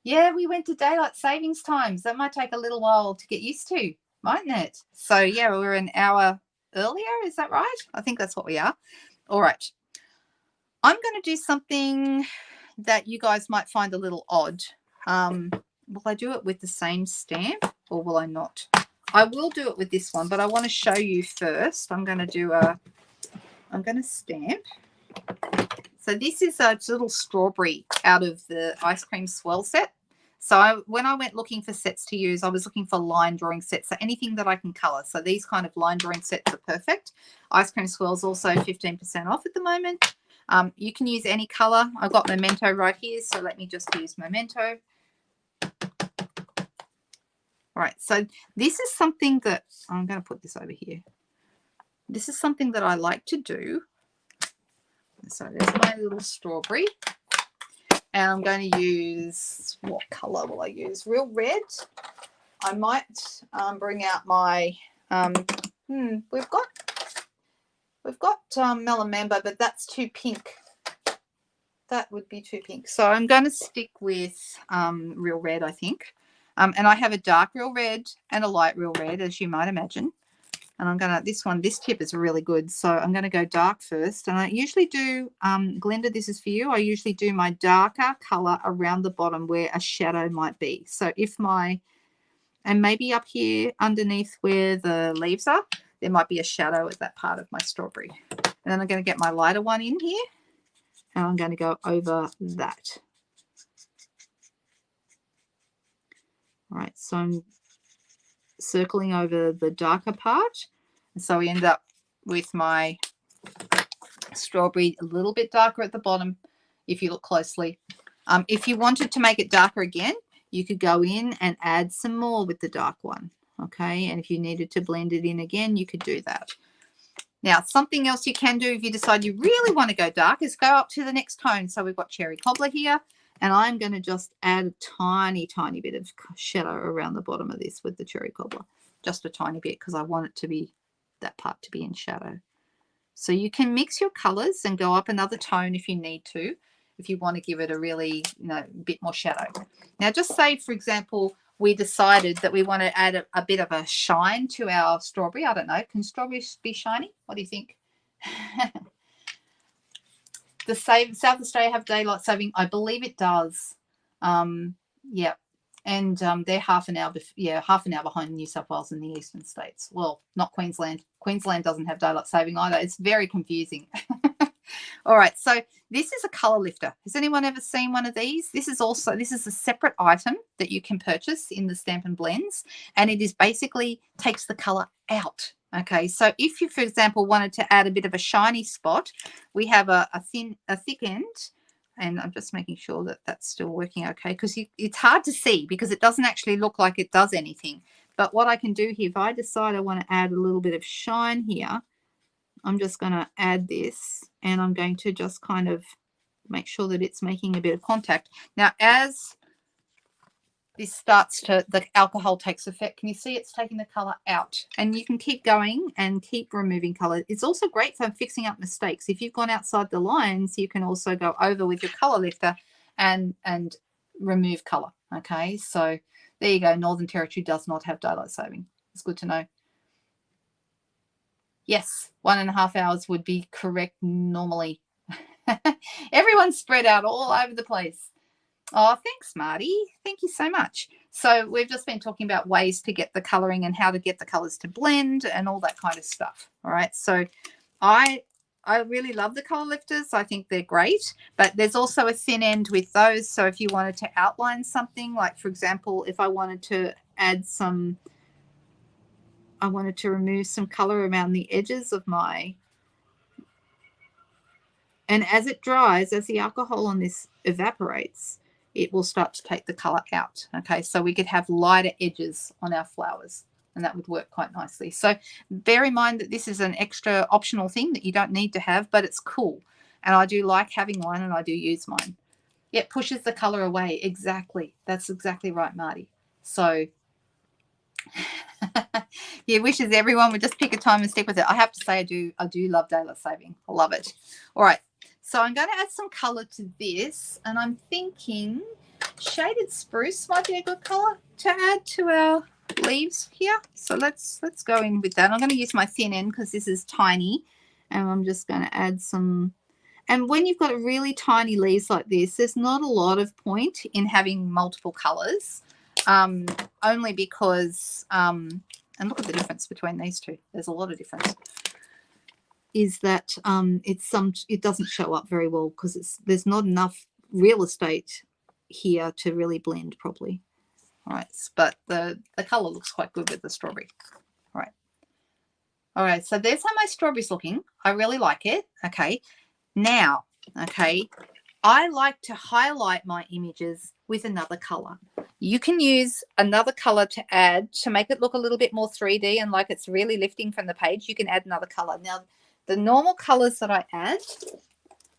Yeah, we went to daylight savings times. That might take a little while to get used to, mightn't it? So yeah, we're an hour earlier. Is that right? I think that's what we are. All right. I'm going to do something that you guys might find a little odd. Will I do it with the same stamp, or will I not? I will do it with this one, but I want to show you first. I'm going to stamp. So this is a little strawberry out of the ice cream swirl set. So when I went looking for sets to use, I was looking for line drawing sets, so anything that I can color. So these kind of line drawing sets are perfect. Ice cream swirls also 15% off at the moment. You can use any color. I've got Memento right here, so let me just use Memento. All right, so this is something that I'm going to put this over here. This is something that I like to do. So there's my little strawberry. And I'm going to use, what color will I use? Real red. I might bring out my, we've got Melamember, but that's too pink. That would be too pink. So I'm going to stick with real red, I think. And I have a dark real red and a light real red, as you might imagine. And I'm going to, this tip is really good. So I'm going to go dark first. And I usually do, Glenda, this is for you. I usually do my darker color around the bottom where a shadow might be. So and maybe up here underneath where the leaves are, there might be a shadow at that part of my strawberry. And then I'm going to get my lighter one in here. And I'm going to go over that. All right, so I'm circling over the darker part, and so we end up with my strawberry a little bit darker at the bottom if you look closely. If you wanted to make it darker again, you could go in and add some more with the dark one, okay? And if you needed to blend it in again, you could do that. Now, something else you can do if you decide you really want to go dark is go up to the next tone. So we've got Cherry Cobbler here. And I'm going to just add a tiny, tiny bit of shadow around the bottom of this with the Cherry Cobbler. Just a tiny bit, because I want it to be, that part to be in shadow. So you can mix your colors and go up another tone if you need to, if you want to give it a really, bit more shadow. Now, just say, for example, we decided that we want to add a bit of a shine to our strawberry. I don't know. Can strawberries be shiny? What do you think? Does South Australia have daylight saving? I believe it does. Yeah, and they're half an hour behind New South Wales and the eastern states. Well, not Queensland. Queensland doesn't have daylight saving either. It's very confusing. All right, so this is a color lifter. Has anyone ever seen one of these? This is a separate item that you can purchase in the Stampin Blends, and it is basically takes the color out. Okay, so if you, for example, wanted to add a bit of a shiny spot, we have a thick end, and I'm just making sure that that's still working okay, because it's hard to see because it doesn't actually look like it does anything. But what I can do here, if I decide I want to add a little bit of shine here, I'm just going to add this, and I'm going to just kind of make sure that it's making a bit of contact. Now, as this starts to, the alcohol takes effect, can you see it's taking the color out? And you can keep going and keep removing color. It's also great for fixing up mistakes. If you've gone outside the lines, you can also go over with your color lifter and remove color. Okay, so there you go. Northern Territory does not have daylight saving. It's good to know. Yes, 1.5 hours would be correct normally. Everyone's spread out all over the place. Oh, thanks, Marty. Thank you so much. So we've just been talking about ways to get the coloring and how to get the colors to blend and all that kind of stuff. All right. So I really love the color lifters. I think they're great, but there's also a thin end with those. So if you wanted to outline something, like for example, if I wanted to add some, I wanted to remove some color around the edges of my, and as it dries, as the alcohol on this evaporates, it will start to take the color out. Okay, so we could have lighter edges on our flowers, and that would work quite nicely. So bear in mind that this is an extra optional thing that you don't need to have, but it's cool. And I do like having one, and I do use mine. It pushes the color away. Exactly. That's exactly right, Marty. So yeah, wishes everyone would just pick a time and stick with it. I have to say I do love daylight saving. I love it. All right. So I'm going to add some color to this, and I'm thinking shaded spruce might be a good color to add to our leaves here. So let's go in with that. I'm going to use my thin end because this is tiny, and I'm just going to add some. And when you've got really tiny leaves like this, there's not a lot of point in having multiple colors, only because and look at the difference between these two. There's a lot of difference. Is that it doesn't show up very well because there's not enough real estate here to really blend properly. All right, but the color looks quite good with the strawberry. All right, so there's how my strawberry's looking. I really like it. Okay, now, okay, I like to highlight my images with another color. You can use another color to add to make it look a little bit more 3D and like it's really lifting from the page. You can add another color. Now, the normal colors that I add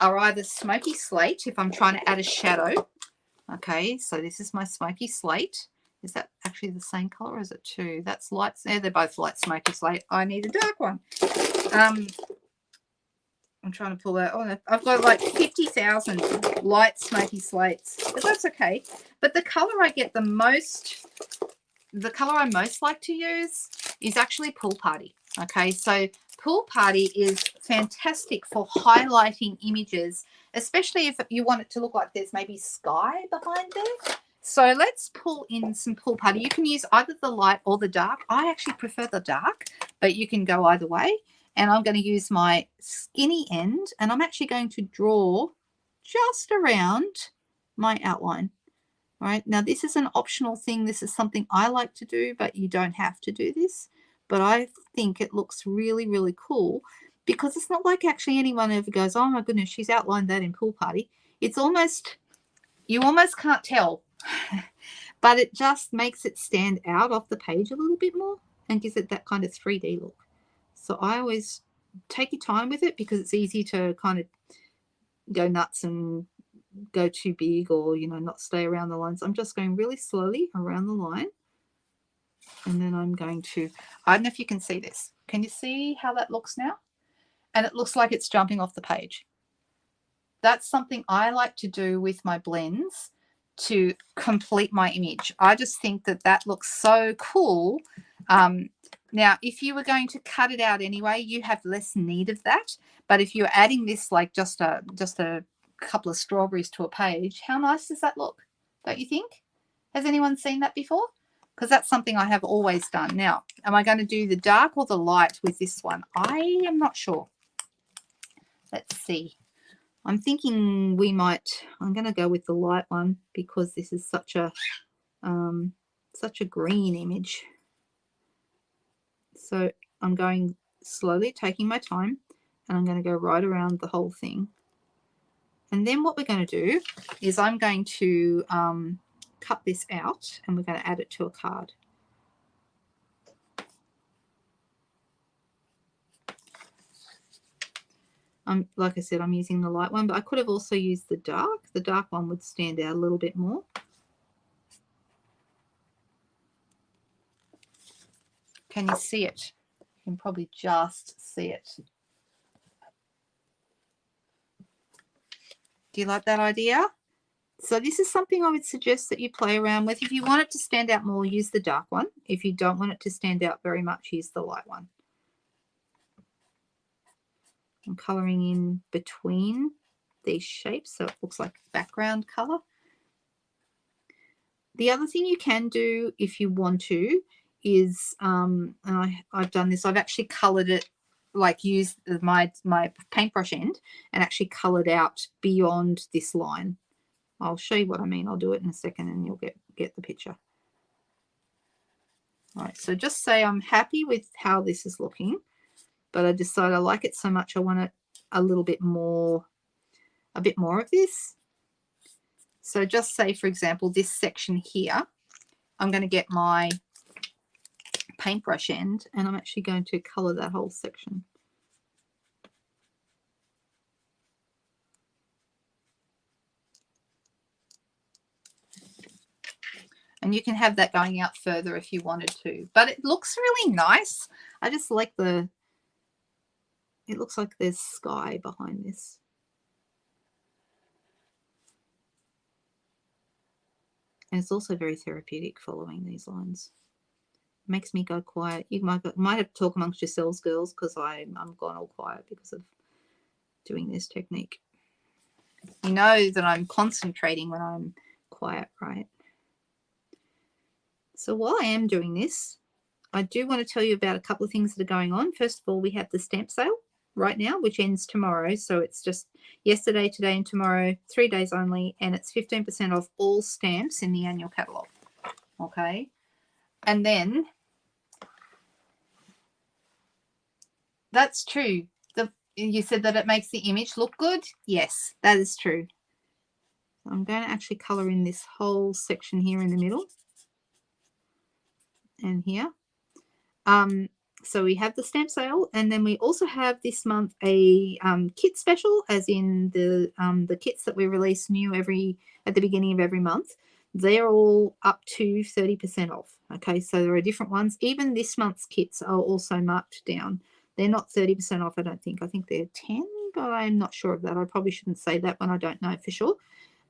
are either smoky slate if I'm trying to add a shadow. Okay, so this is my smoky slate. Is that actually the same color or is it two? That's light. They're both light smoky slate. I need a dark one. I'm trying to pull that. Oh, I've got like 50,000 light smoky slates, but that's okay. But the color I get the most, the color I most like to use is actually Pool Party. Okay, so Pool Party is fantastic for highlighting images, especially if you want it to look like there's maybe sky behind there. So let's pull in some Pool Party. You can use either the light or the dark. I actually prefer the dark, but you can go either way. And I'm going to use my skinny end, and I'm actually going to draw just around my outline. All right, now this is an optional thing. This is something I like to do, but you don't have to do this. But I think it looks really, really cool because it's not like actually anyone ever goes, oh my goodness, she's outlined that in Pool Party. It's almost, you almost can't tell, but it just makes it stand out off the page a little bit more and gives it that kind of 3D look. So I always take your time with it because it's easy to kind of go nuts and go too big or, you know, not stay around the lines. I'm just going really slowly around the line. And then I'm going to, I don't know if you can see this. Can you see how that looks now? And it looks like it's jumping off the page. That's something I like to do with my blends to complete my image. I just think that that looks so cool. Now, if you were going to cut it out anyway, you have less need of that. But if you're adding this like just a couple of strawberries to a page, how nice does that look? Don't you think? Has anyone seen that before? Because that's something I have always done. Now, am I going to do the dark or the light with this one? I am not sure. Let's see. I'm thinking I'm going to go with the light one because this is such a green image. So I'm going slowly, taking my time, and I'm going to go right around the whole thing. And then what we're going to do is I'm going to cut this out and we're going to add it to a card. like I said, I'm using the light one, but I could have also used the dark. The dark one would stand out a little bit more. Can you see it? You can probably just see it. Do you like that idea? So this is something I would suggest that you play around with. If you want it to stand out more, use the dark one. If you don't want it to stand out very much, use the light one. I'm colouring in between these shapes so it looks like background colour. The other thing you can do if you want to is, and I've done this, I've actually coloured it, like used my paintbrush end and actually coloured out beyond this line. I'll show you what I mean. I'll do it in a second and you'll get the picture. All right, so just say I'm happy with how this is looking, but I decided I like it so much I want it a little bit more, of this. So just say, for example, this section here, I'm going to get my paintbrush end and I'm actually going to colour that whole section. And you can have that going out further if you wanted to. But it looks really nice. I just like it looks like there's sky behind this. And it's also very therapeutic following these lines. It makes me go quiet. You might have to talk amongst yourselves, girls, because I'm gone all quiet because of doing this technique. You know that I'm concentrating when I'm quiet, right? So while I am doing this, I do want to tell you about a couple of things that are going on. First of all, we have the stamp sale right now, which ends tomorrow. So it's just yesterday, today, and tomorrow, 3 days only, and it's 15% off all stamps in the annual catalogue. Okay. And then that's true. You said that it makes the image look good. Yes, that is true. I'm going to actually colour in this whole section here in the middle and here. So we have the stamp sale, and then we also have this month a kit special, as in the kits that we release new at the beginning of every month. They're all up to 30% off. Okay, so there are different ones. Even this month's kits are also marked down. They're not 30% off, I don't think. I think they're 10, but I'm not sure of that. I probably shouldn't say that when I don't know for sure.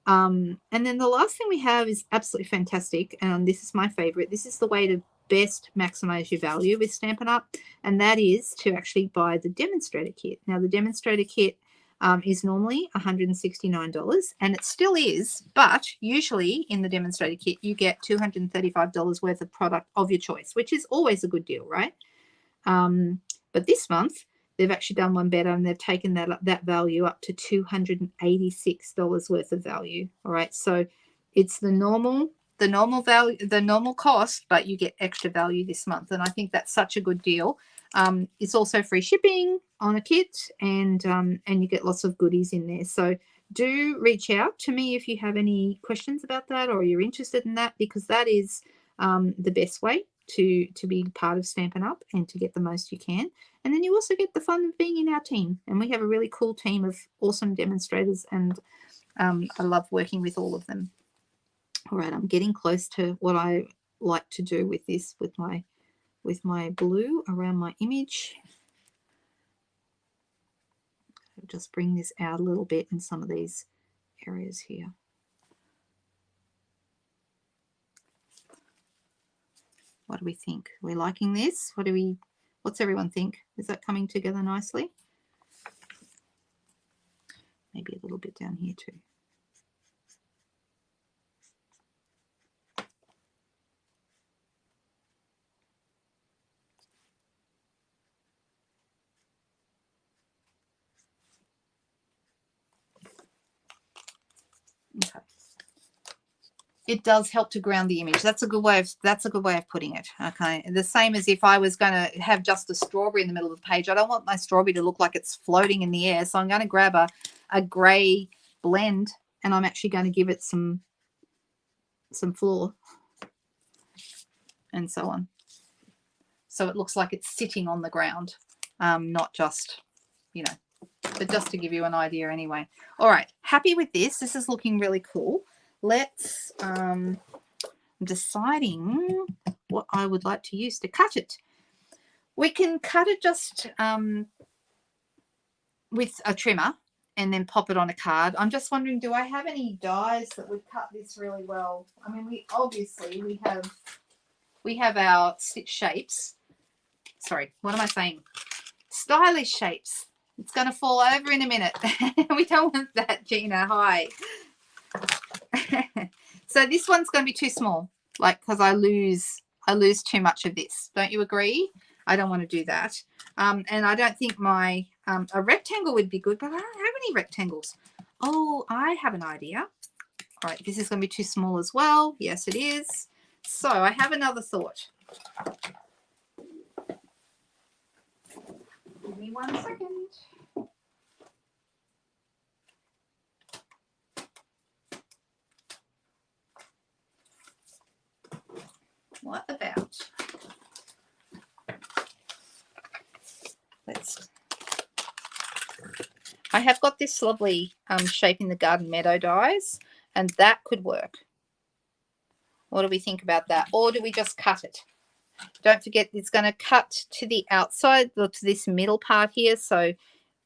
And then the last thing we have is absolutely fantastic, and this is my favorite. This is the way to best maximize your value with Stampin' Up, and that is to actually buy the demonstrator kit. Now, the demonstrator kit is normally $169, and it still is, but usually in the demonstrator kit you get $235 worth of product of your choice, which is always a good deal, right? But this month they've actually done one better, and they've taken that value up to $286 worth of value. All right, so it's the normal value, the normal cost, but you get extra value this month, and I think that's such a good deal. It's also free shipping on a kit, and you get lots of goodies in there. So do reach out to me if you have any questions about that, or you're interested in that, because that is the best way to be part of Stampin' Up and to get the most you can. And then you also get the fun of being in our team, and we have a really cool team of awesome demonstrators, and I love working with all of them. All right, I'm getting close to what I like to do with this, with my blue around my image. I'll just bring this out a little bit in some of these areas here. What do we think? Are we liking this? What's everyone think? Is that coming together nicely? Maybe a little bit down here too. Okay. It does help to ground the image. That's a good way of putting it. Okay. The same as if I was going to have just a strawberry in the middle of the page. I don't want my strawberry to look like it's floating in the air. So I'm going to grab a grey blend, and I'm actually going to give it some floor and so on. So it looks like it's sitting on the ground, not just, but just to give you an idea anyway. All right, happy with this. This is looking really cool. Let's, I'm deciding what I would like to use to cut it. We can cut it just with a trimmer and then pop it on a card. I'm just wondering, do I have any dies that would cut this really well? I mean, we have our stitch shapes. Sorry, what am I saying? Stylish shapes. It's going to fall over in a minute. We don't want that, Gina. Hi. So this one's going to be too small, like, because I lose too much of this. Don't you agree? I don't want to do that. And I don't think my a rectangle would be good, but I don't have any rectangles. Oh, I have an idea. All right, this is going to be too small as well. Yes, it is. So I have another thought. Give me 1 second. What about, I have got this lovely shape in the garden meadow dies, and that could work. What do we think about that? Or do we just cut it? Don't forget, it's going to cut to the outside, or to this middle part here, so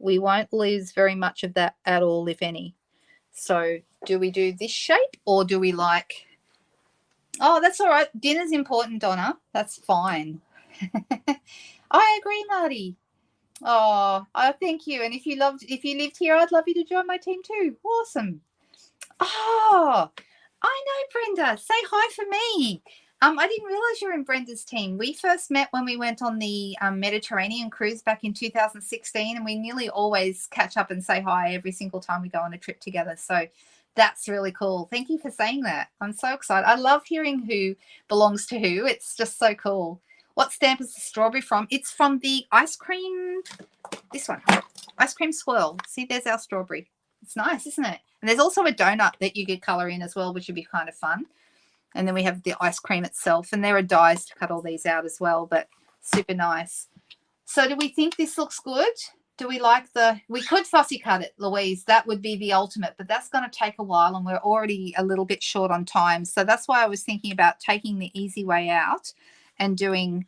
we won't lose very much of that at all, if any. So do we do this shape, or do we like, oh, that's all right. Dinner's important, Donna. That's fine. I agree, Marty. Oh, thank you. And if you lived here, I'd love you to join my team too. Awesome. Oh, I know, Brenda. Say hi for me. I didn't realize you're in Brenda's team. We first met when we went on the Mediterranean cruise back in 2016, and we nearly always catch up and say hi every single time we go on a trip together. So that's really cool. Thank you for saying that. I'm so excited. I love hearing who belongs to who. It's just so cool. What stamp is the strawberry from? It's from the ice cream, this one, ice cream swirl. See, there's our strawberry. It's nice, isn't it? And there's also a donut that you could color in as well, which would be kind of fun. And then we have the ice cream itself, and there are dies to cut all these out as well, but super nice. So do we think this looks good? Do we like we could fussy cut it, Louise. That would be the ultimate, but that's going to take a while, and we're already a little bit short on time. So that's why I was thinking about taking the easy way out and doing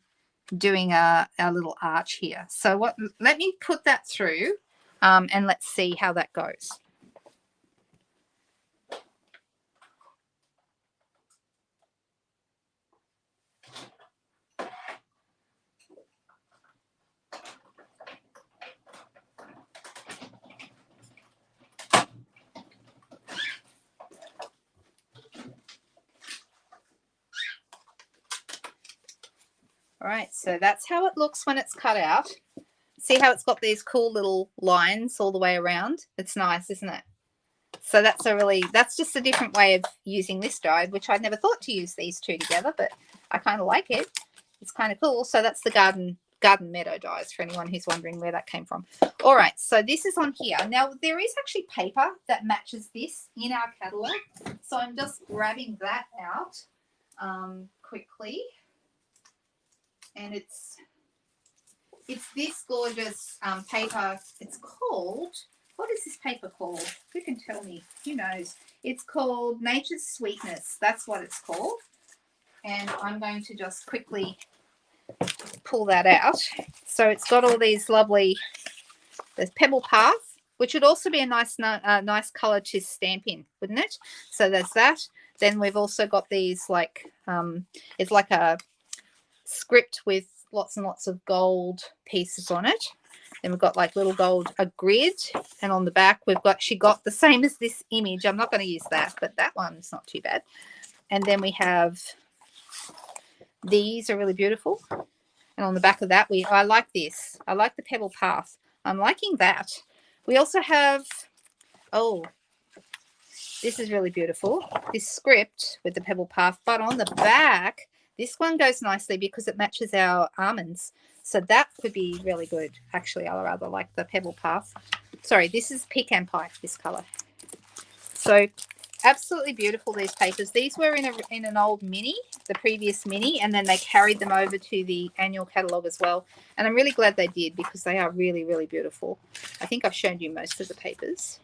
a little arch here. So let me put that through and let's see how that goes. All right, so that's how it looks when it's cut out. See how it's got these cool little lines all the way around? It's nice, isn't it? So that's just a different way of using this die, which I'd never thought to use these two together, but I kind of like it. It's kind of cool. So that's the garden meadow dies, for anyone who's wondering where that came from. All right, so this is on here. Now, there is actually paper that matches this in our catalogue. So I'm just grabbing that out quickly. And it's this gorgeous paper. It's called, what is this paper called? Who can tell me? Who knows? It's called Nature's Sweetness. That's what it's called. And I'm going to just quickly pull that out. So it's got all these lovely, there's Pebble Path, which would also be a nice color to stamp in, wouldn't it? So there's that. Then we've also got these like, it's like a script with lots and lots of gold pieces on it. Then we've got like little gold, a grid, and on the back she got the same as this image. I'm not going to use that, but that one's not too bad. And then we have these are really beautiful. And on the back of that, I like this. I like the Pebble Path. I'm liking that. We also have, oh, this is really beautiful. This script with the Pebble Path, but on the back, this one goes nicely because it matches our almonds. So that could be really good. Actually, I rather like the Pebble Path. Sorry, this is Pecan Pie, this color. So Absolutely beautiful, these papers. These were in an old mini, the previous mini, and then they carried them over to the annual catalogue as well. And I'm really glad they did because they are really, really beautiful. I think I've shown you most of the papers.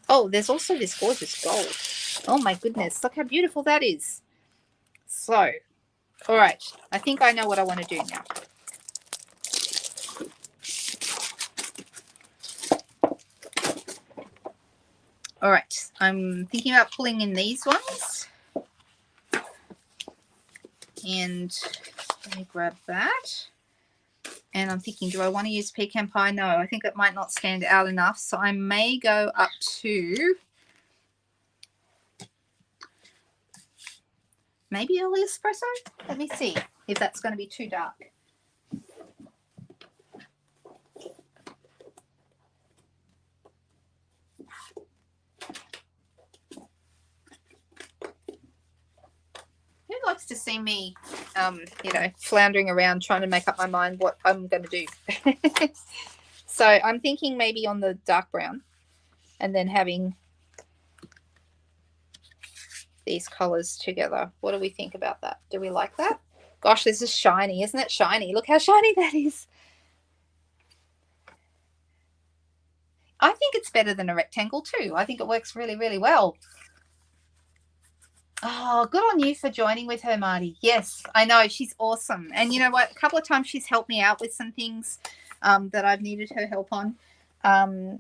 Oh, there's also this gorgeous gold. Oh my goodness, look how beautiful that is. So, all right, I think I know what I want to do now. All right, I'm thinking about pulling in these ones. And let me grab that. And I'm thinking, do I want to use pecan pie? No, I think it might not stand out enough. So I may go up to maybe early espresso. Let me see if that's going to be too dark. Who likes to see me, you know, floundering around trying to make up my mind what I'm going to do? So I'm thinking maybe on the dark brown and then having these colors together. What do we think about that? Do we like that? Gosh, this is shiny. Isn't it shiny? Look how shiny that is. I think it's better than a rectangle too. I think it works really, really well. Oh, good on you for joining with her, Marty. Yes, I know. She's awesome. And you know what? A couple of times she's helped me out with some things that I've needed her help on.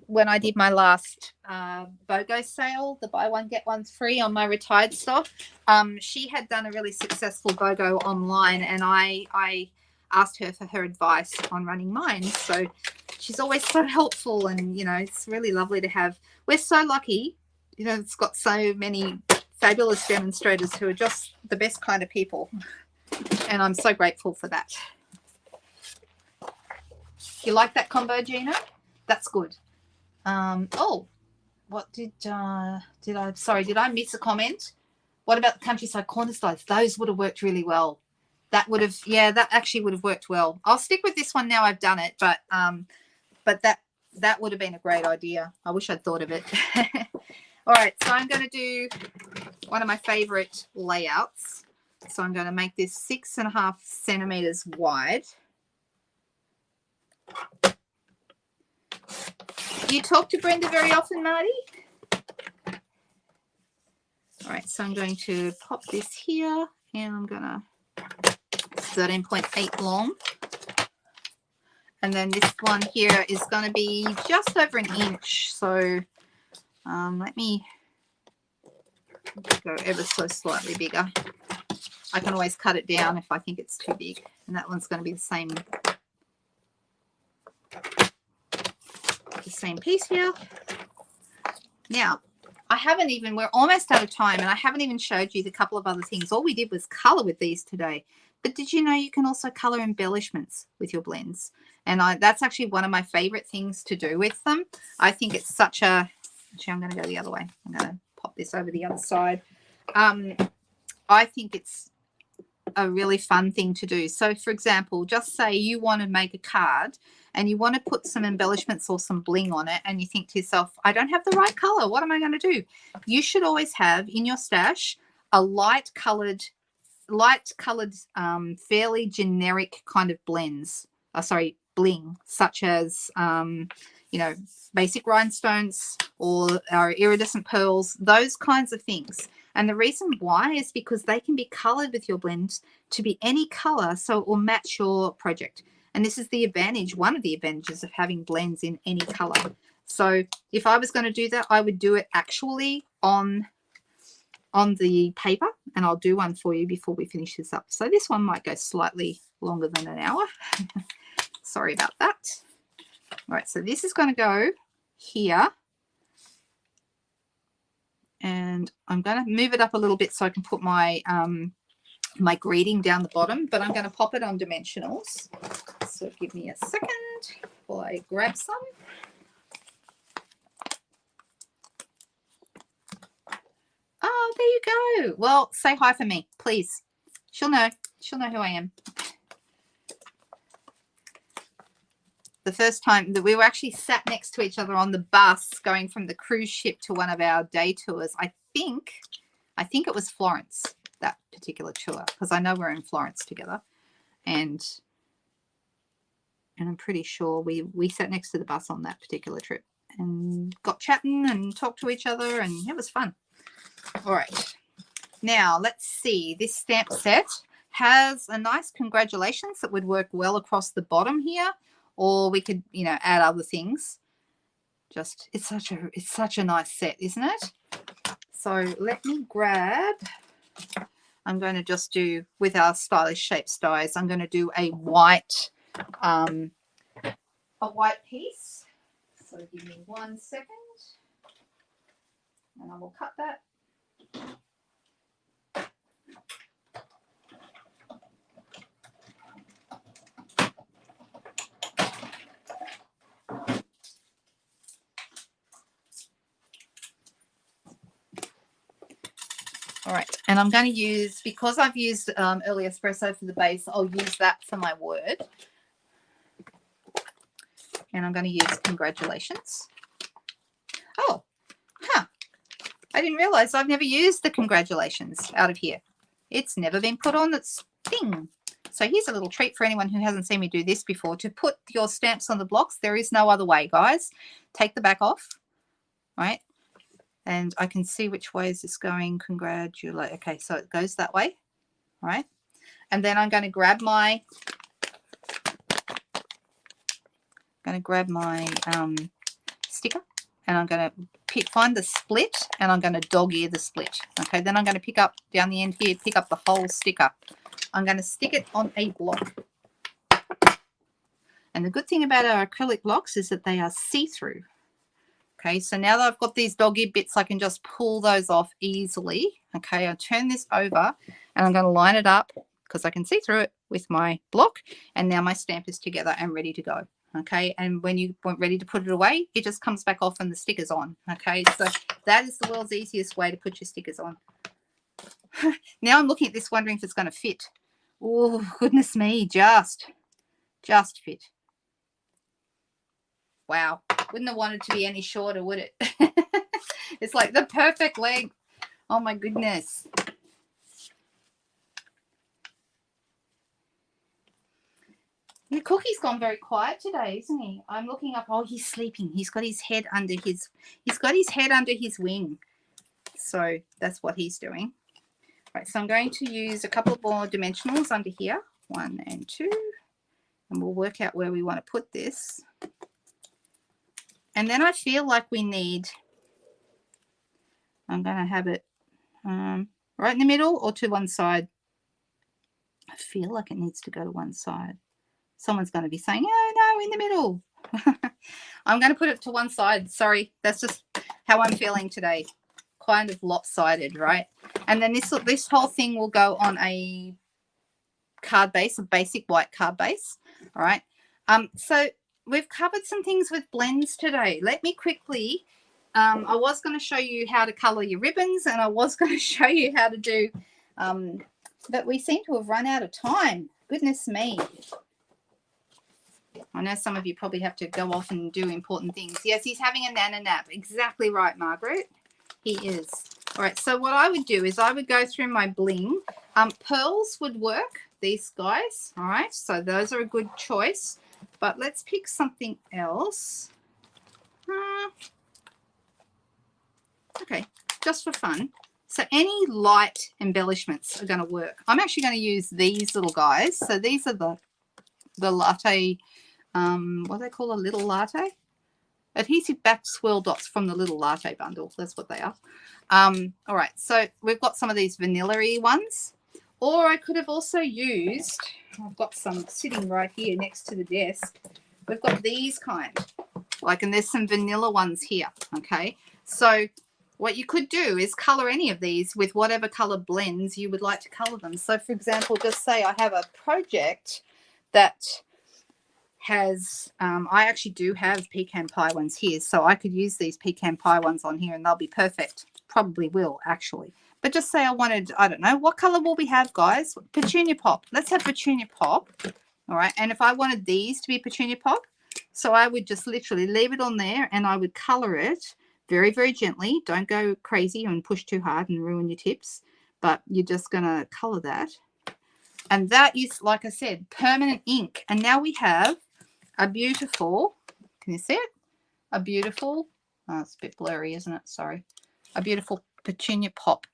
When I did my last BOGO sale, the buy one, get one free on my retired stock, she had done a really successful BOGO online, and I asked her for her advice on running mine. So she's always so helpful, and, you know, it's really lovely to have. We're so lucky, you know, it's got so many fabulous demonstrators who are just the best kind of people, and I'm so grateful for that. You like that combo, Gina? That's good. Oh, what did I miss a comment? What about the countryside corner slides? Those would have worked really well. That would have, yeah, that actually would have worked well. I'll stick with this one now I've done it, but that would have been a great idea. I wish I'd thought of it. All right, so I'm going to do one of my favorite layouts. So I'm going to make this 6.5 centimeters wide. You talk to Brenda very often, Marty? All right, so I'm going to pop this here, and I'm going to 13.8 long. And then this one here is going to be just over an inch. So let me go ever so slightly bigger. I can always cut it down if I think it's too big. And that one's going to be the same piece here. Now, we're almost out of time, and I haven't even showed you the couple of other things. All we did was color with these today. But did you know you can also color embellishments with your blends? And that's actually one of my favorite things to do with them. I think it's such a, actually I'm going to go the other way. I'm going to pop this over the other side. I think it's a really fun thing to do. So for example, just say you want to make a card and you want to put some embellishments or some bling on it, and you think to yourself, I don't have the right color. What am I going to do? You should always have in your stash a light colored, fairly generic kind of blends. Bling, such as, you know, basic rhinestones or iridescent pearls, those kinds of things. And the reason why is because they can be colored with your blends to be any color, so it will match your project. And this is the advantage, one of the advantages of having blends in any color. So if I was going to do that, I would do it actually on the paper, and I'll do one for you before we finish this up. So this one might go slightly longer than an hour. Sorry about that. All right, so this is going to go here. And I'm going to move it up a little bit so I can put my my greeting down the bottom, but I'm going to pop it on dimensionals. So give me a second while I grab some. Oh, there you go. Well, say hi for me, please. She'll know. She'll know who I am. the first time that we were actually sat next to each other on the bus going from the cruise ship to one of our day tours. I think it was Florence, that particular tour, because I know we're in Florence together. And I'm pretty sure we sat next to the bus on that particular trip and got chatting and talked to each other, and it was fun. All right. Now, let's see. This stamp set has a nice congratulations that would work well across the bottom here, or we could, you know, add other things. Just, it's such a nice set, isn't it? So let me grab, I'm going to just do, with our stylish shapes dies, I'm going to do a white piece. So give me 1 second and I will cut that. All right, and I'm going to use, because I've used early espresso for the base, I'll use that for my word. And I'm going to use congratulations. Oh, I didn't realize I've never used the congratulations out of here. It's never been put on its thing. So here's a little treat for anyone who hasn't seen me do this before. To put your stamps on the blocks, there is no other way, guys. Take the back off, right? And I can see which way is this going. Congratulate. Okay, so it goes that way, right? And then I'm going to grab my sticker, and I'm going to find the split, and I'm going to dog ear the split. Okay, then I'm going to pick up down the end here, pick up the whole sticker. I'm going to stick it on a block. And the good thing about our acrylic blocks is that they are see-through. Okay, so now that I've got these dog-eared bits, I can just pull those off easily. Okay, I'll turn this over and I'm going to line it up because I can see through it with my block. And now my stamp is together and ready to go. Okay, and when you want ready to put it away, it just comes back off and the sticker's on. Okay, so that is the world's easiest way to put your stickers on. Now I'm looking at this wondering if it's going to fit. Oh, goodness me, just fit. Wow, wouldn't have wanted to be any shorter, would it? It's like the perfect length. Oh my goodness. The Cookie's gone very quiet today, isn't he? I'm looking up. Oh, he's sleeping. He's got his head under his wing. So that's what he's doing. Right, so I'm going to use a couple more dimensionals under here, 1 and 2, and we'll work out where we want to put this. And then I feel like we need, I'm going to have it right in the middle or to one side. I feel like it needs to go to one side. Someone's going to be saying, oh, no, in the middle. I'm going to put it to one side. Sorry, that's just how I'm feeling today. Kind of lopsided, right? And then this whole thing will go on a card base, a basic white card base. All right. So we've covered some things with blends today. Let me quickly, I was going to show you how to color your ribbons, and I was going to show you how to do, but we seem to have run out of time. Goodness me. I know some of you probably have to go off and do important things. Yes, he's having a nana nap. Exactly right, Margaret. He is. All right, so what I would do is I would go through my bling. Pearls would work, these guys. All right, so those are a good choice. But let's pick something else. Okay, just for fun. So any light embellishments are going to work. I'm actually going to use these little guys. So these are the latte, what do they call a little latte? Adhesive back swirl dots from the little latte bundle. That's what they are. All right, so we've got some of these vanilla-y ones. Or I could have also used, I've got some sitting right here next to the desk. We've got these kind. And there's some vanilla ones here, okay? So what you could do is color any of these with whatever color blends you would like to color them. So, for example, just say I have a project that has, I actually do have pecan pie ones here, so I could use these pecan pie ones on here and they'll be perfect. Probably will, actually. But just say I wanted, I don't know, what color will we have, guys? Petunia pop. Let's have petunia pop. All right, and if I wanted these to be petunia pop, So I would just literally leave it on there and I would color it very, very gently. Don't go crazy and push too hard and ruin your tips, but you're just going to color that. And that is, like I said, permanent ink. And now we have a beautiful, can you see it? A beautiful, oh, it's a bit blurry, isn't it? Sorry. A beautiful petunia pop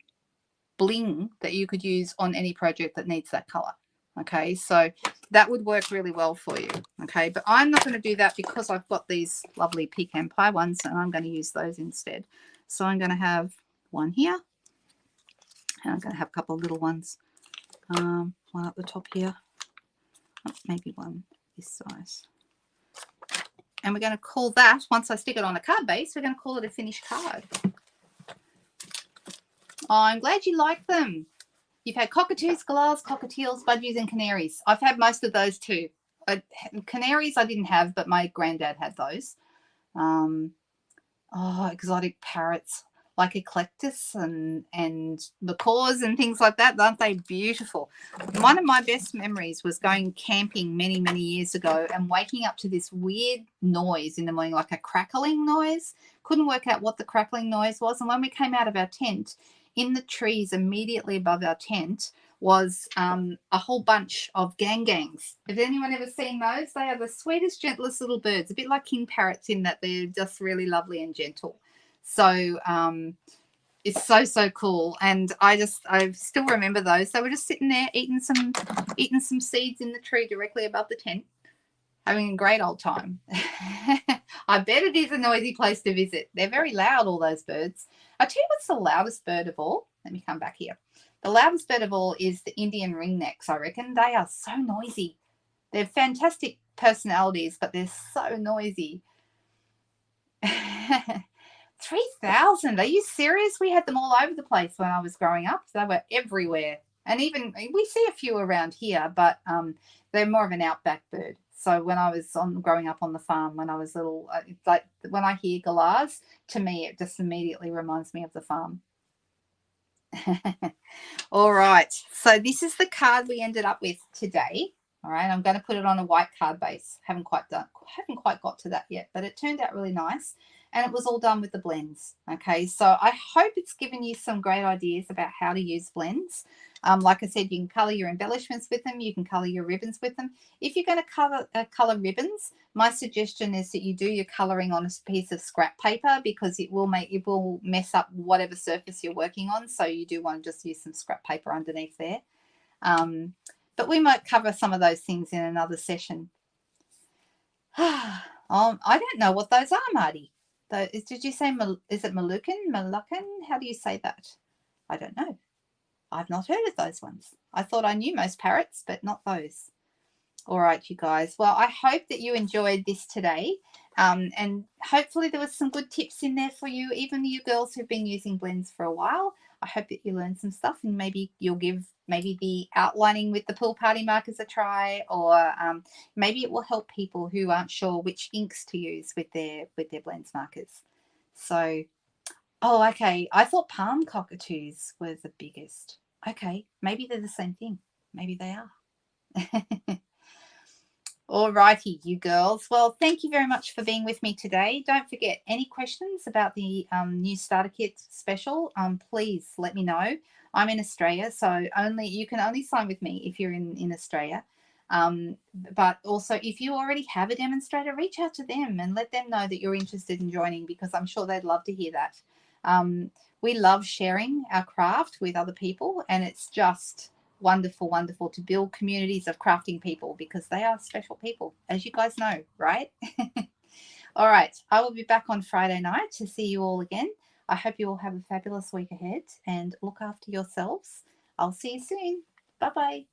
bling that you could use on any project that needs that color. Okay, so that would work really well for you. Okay, but I'm not going to do that because I've got these lovely pecan pie ones and I'm going to use those instead. So I'm going to have one here and I'm going to have a couple of little ones. One up the top here, maybe one this size. And we're going to call that, once I stick it on a card base, we're going to call it a finished card. Oh, I'm glad you like them. You've had cockatoos, galahs, cockatiels, budgies, and canaries. I've had most of those too. Canaries I didn't have, but my granddad had those. Exotic parrots like eclectus and macaws and things like that. Aren't they beautiful? One of my best memories was going camping many, many years ago and waking up to this weird noise in the morning, like a crackling noise. Couldn't work out what the crackling noise was. And when we came out of our tent, in the trees immediately above our tent was a whole bunch of gangs. Has anyone ever seen those? They are the sweetest, gentlest little birds, a bit like king parrots in that they're just really lovely and gentle. So it's so, so cool. And I still remember those. They were just sitting there eating some seeds in the tree directly above the tent, having a great old time. I bet it is a noisy place to visit. They're very loud, all those birds. I'll tell you what's the loudest bird of all. Let me come back here. The loudest bird of all is the Indian ringnecks, I reckon. They are so noisy. They're fantastic personalities, but they're so noisy. 3,000. Are you serious? We had them all over the place when I was growing up. They were everywhere. And even we see a few around here, but they're more of an outback bird. So when I was growing up on the farm when I was little, it's like when I hear galahs, to me it just immediately reminds me of the farm. All right. So this is the card we ended up with today. All right. I'm going to put it on a white card base. Haven't quite got to that yet, but it turned out really nice. And it was all done with the blends. Okay, so I hope it's given you some great ideas about how to use blends. Like I said, you can color your embellishments with them. You can color your ribbons with them. If you're going to color ribbons, my suggestion is that you do your coloring on a piece of scrap paper because it will mess up whatever surface you're working on. So you do want to just use some scrap paper underneath there. But we might cover some of those things in another session. I don't know what those are, Marty. Did you say, is it Moluccan? How do you say that? I don't know. I've not heard of those ones. I thought I knew most parrots, but not those. All right, you guys. Well, I hope that you enjoyed this today. And hopefully there was some good tips in there for you, even you girls who've been using blends for a while. I hope that you learned some stuff and maybe you'll give the outlining with the pool party markers a try, or maybe it will help people who aren't sure which inks to use with their blends markers. So, oh, okay. I thought palm cockatoos were the biggest. Okay, maybe they're the same thing. Maybe they are. All righty, you girls. Well, thank you very much for being with me today. Don't forget, any questions about the new starter kit special, please let me know. I'm in Australia, so you can only sign with me if you're in Australia. But also, if you already have a demonstrator, reach out to them and let them know that you're interested in joining, because I'm sure they'd love to hear that. We love sharing our craft with other people, and it's just wonderful to build communities of crafting people, because they are special people, as you guys know, right? All right, I will be back on Friday night to see you all again. I hope you all have a fabulous week ahead and look after yourselves. I'll see you soon. Bye-bye.